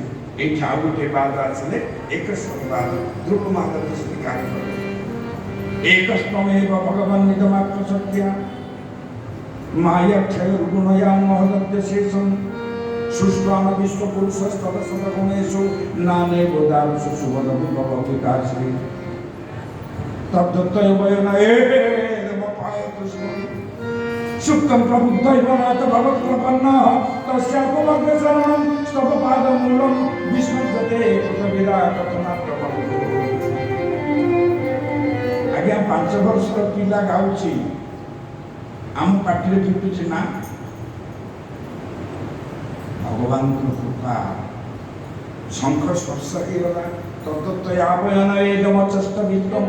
ଏଇଠି ଆଉ ଗୋଟିଏ ବାଦ ଆସିଲେ ଏକ ସମ୍ବାଦ ଧ୍ରୁବ ମାଧବ ସ୍ୱୀକାର କଲେ ଏକସ୍ତମେବ ଭଗବାନ ନିଜମାତ୍ର ସତ୍ୟା ମାୟାକ୍ଷୟ ଗୁଣୟା ମହଦତ୍ୟ ଶେଷମ୍ ସୁଷ୍ଠାନ ବିଶ୍ୱପୁରୁଷ ସ୍ତଦସଦ ଗୁଣେଷୁ ନାନେ ବୋଧାଂଶୁ ସୁବଦ ବିଭବ ବିକାଶୀ ତଦ୍ଦତ୍ତୟ ବୟନାଏ ଦେବପାୟ କୃଷ୍ଣ ସୁକ୍ତଂ ପ୍ରବୁଦ୍ଧୈବ ନାଥ ଭବତ୍ପ୍ରପନ୍ନଃ ତସ୍ୟାପବର୍ଗ ଶରଣଂ স্তବ ପାଦମୂଳଂ ବିସ୍ମୃତ୍ୟତେ କୃତବିଦା କଥନାତ୍ର ବନ୍ଧୁ। ଆଜ୍ଞା 5 ବର୍ଷର ପିଲା ଗାଉଛି ଆମ ପାଟିରେ ଫିଟୁଛି ନା ଭଗବାନଙ୍କ କୃପା ଶଙ୍ଖ ସ୍ପର୍ଶ ହେଇଗଲା ତଦ୍ଦତ୍ତୟ ଆବୟନାଏ ଦେବଚଷ୍ଟ ବିତ୍ତଂ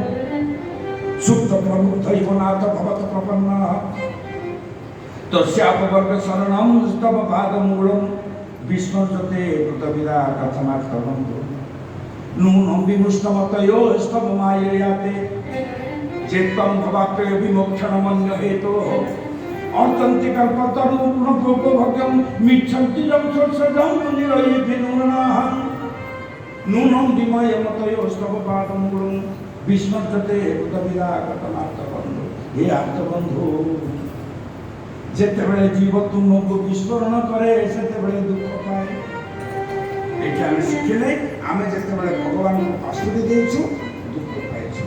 ସୁକ୍ତ ପ୍ରବୁଦ୍ଧୈବ ନାଥ ଭବତ୍ପ୍ରପନ୍ନଃ तस्यापवर्ग शरणं स्तव पादमूलं विस्मृत्यते कृतविदा कथनार्थबन्धु नूनं विमुष्टमतयो स्तव माययाते चेत्तं भवाप्य विमोक्षणमन्य हेतोः अर्चन्ति कल्पतरुणभोगभोग्यं मिच्छन्ति यं स्वसजं निरयिभिनूनाः नूनं विमयमतयो स्तव पादमूलं विस्मृत्यते कृतविदा कथनार्थबन्धु। हे आर्तबन्धु যেତେବେଳେ জীব ତୁମକୁ ବିସ୍ମରଣ କରେ ସେତେବେଳେ ଦୁଃଖ ପାଏ। ଏଠି ଆମେ ଶିଖିଲେ ଆମେ ଯେତେବେଳେ ଭଗବାନଙ୍କୁ ପାଶୁରି ଦେଇଛୁ ଦୁଃଖ ପାଇଛୁ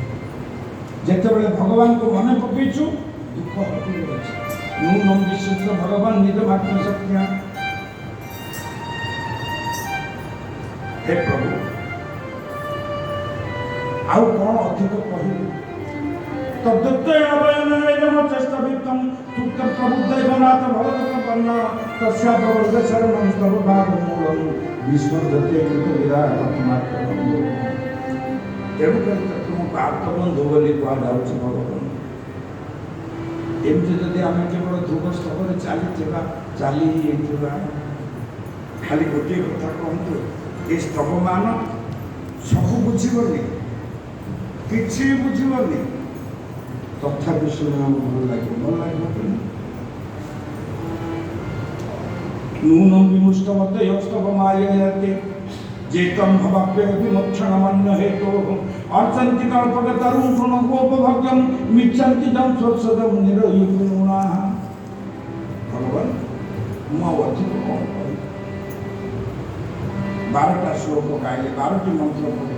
ଯେତେବେଳେ ଭଗବାନଙ୍କୁ ମନେ ପକେଇଛୁ ଦୁଃଖ ହଟି ରହିଛି। ମୁଁ ବିଶୁଦ୍ଧ ଭଗବାନ ନିଜ ମାତ୍ର ସତ୍ୟ। ହେ ପ୍ରଭୁ ଆଉ କ'ଣ ଅଧିକ କହିବି तद्दत्तय आबयनाय देवचष्ट वित्तं सुक्तं प्रबुद्धैव नाथ भवत्प्रपन्नः तस्यापवर्ग शरणं स्तव पादमूलं विस्मृत्यते कृतविदा कथनात्र बन्धु। ତେଣୁକରି ତୁମକୁ ଆର୍ତ୍ତବନ୍ଧୁ ବୋଲି କୁହାଯାଉଛି ଭଗବାନ। ଏମିତି ଯଦି ଆମେ କେବଳ ଧ୍ରୁବ ସ୍ତବରେ ଚାଲି ହେଇଥିବା ଖାଲି ଗୋଟିଏ କଥା କୁହନ୍ତୁ ଏ ସ୍ତବମାନ ସବୁ ବୁଝିବନି କିଛି ବୁଝିବନି ତଥାପି ଶୁଣିବାକୁ ଭଲ ଲାଗିବ କି ନୂनं ବିମୁଷ୍ଟମତେ ୟସ୍ତବ ମାୟୟାତେ जेतं भवाप्य विमोक्षणमन्य हेतोः अर्चन्ति कल्पगतरुं तृणगोपभोग्यं मिच्छन्ति तं स्वसदं निरयुक्तनूनाः। भगवान ମୁଁ ଆଉ ଅଧିକ କ'ଣ କହିବି 12ଟା ଶ୍ଲୋକ ଗାଇଲେ 12ଟି ମନ୍ତ୍ର ପଢ଼େ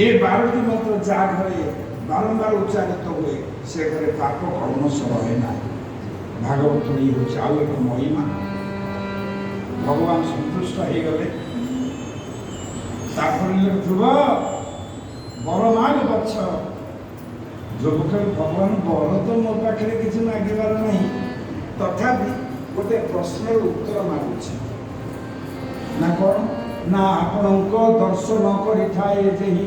ଏ 12ଟି ମନ୍ତ୍ର ଯାହା ଘରେ ବାରମ୍ବାର ଉଚ୍ଚାରିତ ହୁଏ ସେ ଘରେ ପାପ କଳମସ ରହେ ନାହିଁ। ଭାଗବତ ଇଏ ହେଉଛି ଆଉ ଏକ ମହିମା। ଭଗବାନ ସନ୍ତୁଷ୍ଟ ହେଇଗଲେ ତାପରେ ଧ୍ରୁବ ବର ମାଗ ବଛ ଧ୍ରୁବ କହିଲେ ଭଗବାନ ବର ତ ମୋ ପାଖରେ କିଛି ମାଗିବାର ନାହିଁ ତଥାପି ଗୋଟେ ପ୍ରଶ୍ନର ଉତ୍ତର ମାଗୁଛି ନା କ'ଣ ନା ଆପଣଙ୍କ ଦର୍ଶନ କରିଥାଏ ଯେହି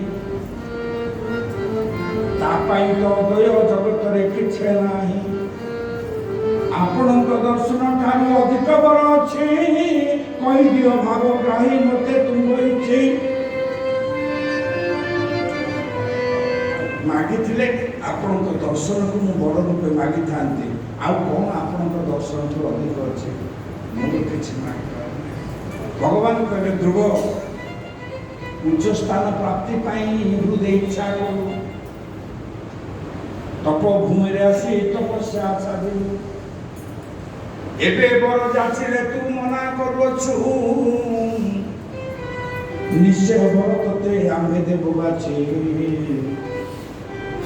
ତା ପାଇଁ ତ ଦୟ ଜଗତରେ କିଛି ନାହିଁ। ଆପଣଙ୍କ ଦର୍ଶନ ଠାରୁ ଅଧିକ ବର ଅଛି କହିଦିଅ ଭାବଗ୍ରାହୀ ମୋତେ ତୁମ ଇଚ୍ଛେ। ମାଗିଥିଲେ ଆପଣଙ୍କ ଦର୍ଶନକୁ ମୁଁ ବଡ଼ ରୂପେ ମାଗିଥାନ୍ତି ଆଉ କ'ଣ ଆପଣଙ୍କ ଦର୍ଶନଠୁ ଅଧିକ ଅଛି ମୁଁ କିଛି ମାଗିପାରେ। ଭଗବାନ କହିଲେ ଧ୍ରୁବ ଉଚ୍ଚ ସ୍ଥାନ ପ୍ରାପ୍ତି ପାଇଁ ହୃଦୟ ଇଚ୍ଛା କରୁ ତପଭୂମିରେ ଆସି ତପସ୍ୟା ସାଧିବୁ। ଏବେ ବର ଯାଚିଲେ ତୁ ମନା କରୁଅଛୁ ନିଶ୍ଚୟ ବର ତତେ ଆମ୍ଭେ ଦେବୁ ବାଛି।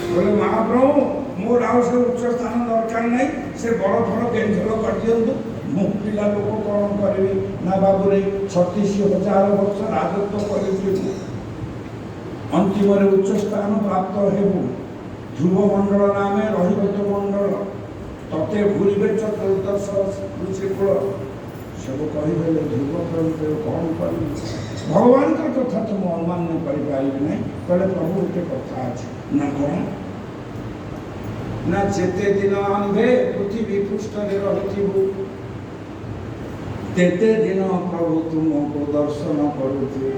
बोले महाप्रभु मोर आउ से उच्च स्थान दरकार नहीं से बड़ फल कैंसल कर दिंतु मु पिला लोक कौन करी ना बाबू 36,000 वर्ष राजत्व कर अंतिम उच्च स्थान प्राप्त हेबु ध्रुव मंडल नामे रहिबत मंडल तते घूरबे चतुर्दश ऋषिकुल सब कहीदे ध्रुव कौन कर भगवान का कथा तुम अमान्य कर नहीं कहले प्रभु गोटे कथा अच्छे ना कौन ना जेते दिन आंबे पृथ्वी पृष्ठरे रहिथिबु तेते दिन प्रभु तुमको दर्शन करुथे।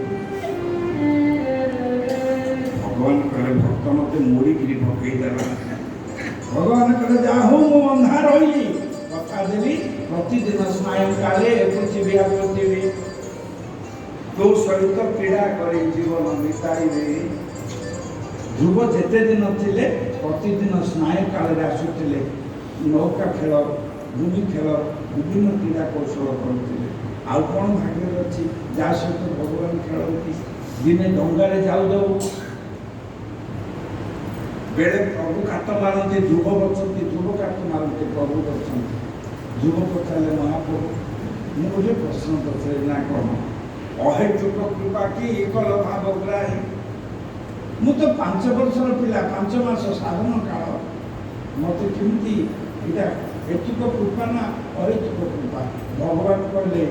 भगवान कहले भक्त मते मोड़ी गिरी पकई देला। भगवान कहले जाहु मु बंधा रही कथा देली प्रतिदिन सायं काले पृथ्वी ତୋ ସହିତ କ୍ରୀଡ଼ା କରି ଜୀବନ ବିତାଇବେ। ଧ୍ରୁବ ଯେତେ ଦିନ ଥିଲେ ପ୍ରତିଦିନ ସ୍ନାୟୁ କାଳରେ ଆସୁଥିଲେ, ନୌକା ଖେଳ, ଗୁଲି ଖେଳ, ବିଭିନ୍ନ କ୍ରୀଡ଼ା କୌଶଳ କରୁଥିଲେ। ଆଉ କ'ଣ ଭାଗ୍ୟରେ ଅଛି ଯାହା ସହିତ ଭଗବାନ ଖେଳନ୍ତି? ଦିନେ ଡଙ୍ଗାରେ ଯାଉ ଯାଉ ବେଳେ ପ୍ରଭୁ କାତ ମାରନ୍ତି, ଧ୍ରୁବ ବସନ୍ତି, ଧ୍ରୁବ କାତ ମାରନ୍ତି, ପ୍ରଭୁ ବସନ୍ତି। ଧ୍ରୁବ ପଚାରିଲେ, ମହାପ୍ରଭୁ ମୁଁ ଗୋଟେ ପ୍ରଶ୍ନ ପଚାରିଲି ନା କ'ଣ? ଅହେତୁକ କୃପା କି କଲ ଭାବଗ୍ରାହୀ। ମୁଁ ତ 5 ବର୍ଷର ପିଲା, 5 ମାସ ସାଧନ କାଳ, ମୋତେ କେମିତି ଏଇଟା ହେତୁକ କୃପା ନା ଅହେତୁକ କୃପା? ଭଗବାନ କହିଲେ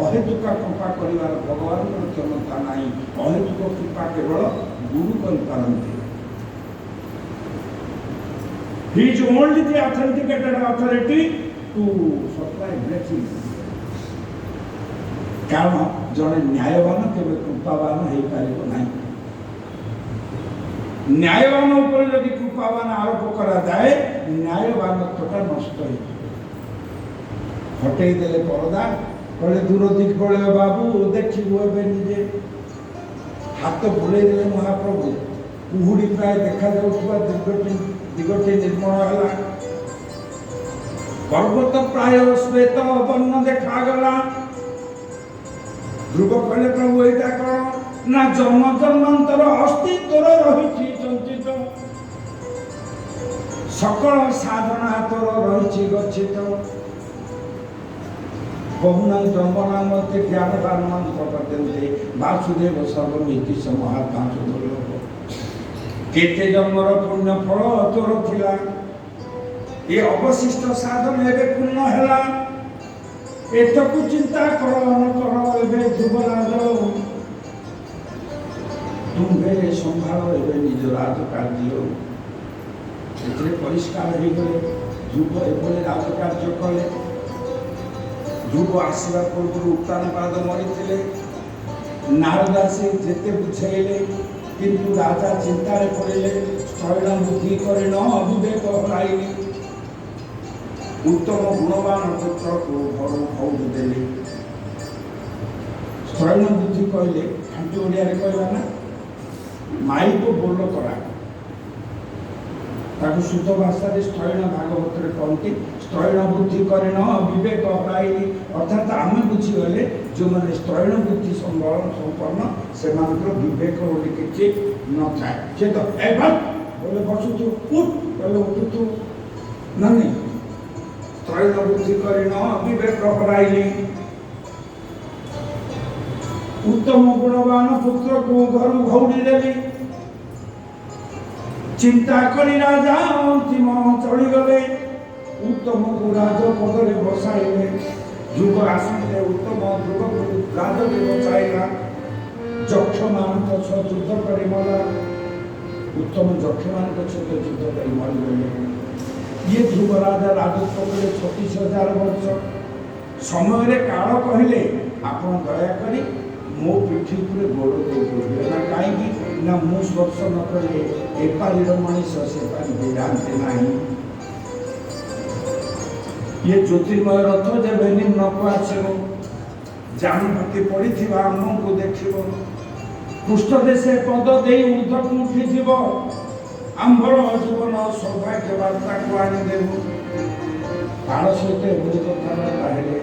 ଅହେତୁକ କୃପା କରିବାର ଭଗବାନଙ୍କର କ୍ଷମତା ନାହିଁ, ଅହେତୁକ କୃପା କେବଳ ଗୁରୁ କରିପାରନ୍ତି। He is only the authenticated authority to supply blessing. କାରଣ ଜଣେ ନ୍ୟାୟବାନ କେବେ କୃପାବାନ ହେଇପାରିବ ନାହିଁ। ନ୍ୟାୟବାନ ଉପରେ ଯଦି କୃପାବାନ ଆରୋପ କରାଯାଏ, ନ୍ୟାୟବାନତ୍ୱଟା ନଷ୍ଟ ହେଇଯିବ। ହଟେଇ ଦେଲେ ପରଦା, କହିଲେ ଦୂର ଦିଗ ପଳେଇବ ବାବୁ, ଦେଖିବୁ ଏବେ ନିଜେ। ହାତ ବୁଲେଇ ଦେଲେ ମହାପ୍ରଭୁ, କୁହୁଡ଼ି ପ୍ରାୟ ଦେଖାଯାଉଥିବା ଦିଗଟି ନିର୍ମଳ ହେଲା। ପର୍ବତ ପ୍ରାୟ ଶ୍ଵେତ ବର୍ଣ୍ଣ ଦେଖାଗଲା। ଧ୍ରୁବ କହିଲେ, ପ୍ରଭୁ ଏଇଟା କ'ଣ? ନା ଜନ୍ମ ଜନ୍ମାନ୍ତର ଅସ୍ତିତ୍ୱର ରହିଛି ସଞ୍ଚିତ, ସକଳ ସାଧନା ତୋର ରହିଛି ଗଚ୍ଛିତ। ବହୁନାଂ ଜନ୍ମନାମତେ ଜ୍ଞାନଦାନଂ ପ୍ରପଦ୍ୟନ୍ତେ ବାସୁଦେବ ସର୍ବମିତି ମହାତ୍ମା ସୁଦୁର୍ଲଭ। କେତେ ଜନ୍ମର ପୁଣ୍ୟ ଫଳ ତୋର ଥିଲା, ଏ ଅବଶିଷ୍ଟ ସାଧନ ଏବେ ପୂର୍ଣ୍ଣ ହେଲା। ଏତକୁ ଚିନ୍ତା କର ନ କର ଏବେ ଧ୍ରୁବରାଜ, ତୁମ୍ଭେ ସମ୍ଭାଳ ଏବେ ନିଜ ରାଜ କାର୍ଯ୍ୟ। ଏଥିରେ ପରିଷ୍କାର ହେଇଗଲେ ଧ୍ରୁବ ଏଭଳି ରାଜ କାର୍ଯ୍ୟ କଲେ। ଧ୍ରୁବ ଆସିବା ପୂର୍ବରୁ ଉତ୍ତାନପାଦ ମରିଥିଲେ। ନାରଦ ଆସି ଯେତେ ବୁଝେଇଲେ, କିନ୍ତୁ ରାଜା ଚିନ୍ତାରେ ପଡ଼ିଲେ। ସ୍ଥୈଳ ବୁଦ୍ଧି କରି ନ ଅବିବେକ ହରାଇଲେ। ଉତ୍ତମ ଗୁଣବାନ ପୁତ୍ରକୁ ଘରୁ ଭଉଡ଼ି ଦେଲେ। ସ୍ଥୈଳ ବୁଦ୍ଧି କହିଲେ, ଖାଣ୍ଟି ଓଡ଼ିଆରେ କହିବା ନା, ମାଇକୁ ବୋଲ କରା। ତାକୁ ଶୁଦ୍ଧ ଭାଷାରେ ସ୍ଥୈଳ ଭାଗବତରେ କହନ୍ତି, ସ୍ଥୈଳ ବୁଦ୍ଧି କରି ନ ବିବେକ ହରାଇଲି। ଅର୍ଥାତ୍ ଆମେ ବୁଝିଗଲେ ଯେଉଁମାନେ ସ୍ଥୈଳ ବୁଦ୍ଧି ସମ୍ପନ୍ନ, ସେମାନଙ୍କର ବିବେକ ବୋଲି କିଛି ନଥାଏ। ସେ ତ ବୋଲେ ବସୁଛୁ, ଉଠ ବୋଲେ ଉଠୁଛୁ, ନାଇଁ। ସ୍ଥୈଳ ବୁଦ୍ଧି କରି ନ ବିବେକ ହରାଇଲି। ଉତ୍ତମ ଗୁଣବାନ ପୁତ୍ରକୁ ଘରୁ ଘଉଡ଼ି ଦେଲି। ଚିନ୍ତା କରି ରାଜା ଅନ୍ତିମ ଚଳିଗଲେ। ଉତ୍ତମକୁ ରାଜପଦରେ ବସାଇଲେ। ଯୁଗ ଆସିଲେ ଉତ୍ତମ ଧ୍ରୁବକୁ ରାଜରେ ବସାଇଲା। ଯକ୍ଷମାନଙ୍କ ସହ ଯୁଦ୍ଧ କରି ମଲା। ଉତ୍ତମ ଯକ୍ଷମାନଙ୍କ ସହିତ ଯୁଦ୍ଧ କରି ମରିଗଲେ। ଇଏ ଧ୍ରୁବ ରାଜା ରାଜତ୍ୱ କଲେ 36,000 ବର୍ଷ। ସମୟରେ କାଳ କହିଲେ, ଆପଣ ଦୟାକରି ମୋ ପିଠି ଉପରେ ଗୋଡ଼ ଦେଇପାରିବେ ନା? କାହିଁକି ନା ମୁଁ ସ୍ପର୍ଶ ନ କଲେ ଏପାରିର ମଣିଷ ସେପାରି ଯାଆନ୍ତି ନାହିଁ। ଇଏ ଜ୍ୟୋତିର୍ମୟ ରଥ ଯେବେ ନିମ୍ନକୁ ଆସିବ, ଜାନୁପତି ପଡ଼ିଥିବା ଆମକୁ ଦେଖିବ। ପୃଷ୍ଠଦେଶେ ପଦ ଦେଇ ଉର୍ଦ୍ଧ୍ୱକୁ ଉଠିଯିବ। ଆମ୍ଭର ଜୀବନ ସୌଭାଗ୍ୟ ବାର୍ତ୍ତାକୁ ଆଣିଦେବୁ। କାଳ ସହିତ ଏଭଳି କଥାବାର୍ତ୍ତା ହେଲେ।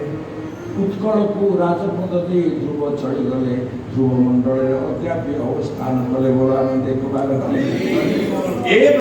ଉତ୍କଳକୁ ରାଜପଦ ଦେଇ ଧ୍ରୁବ ଚଳିଗଲେ। ଧ୍ରୁବ ମଣ୍ଡଳରେ ଅଦ୍ୟାପି ଅବସ୍ଥାନ କଲେ। ବଳ ଆମେ ଦେଖିବାର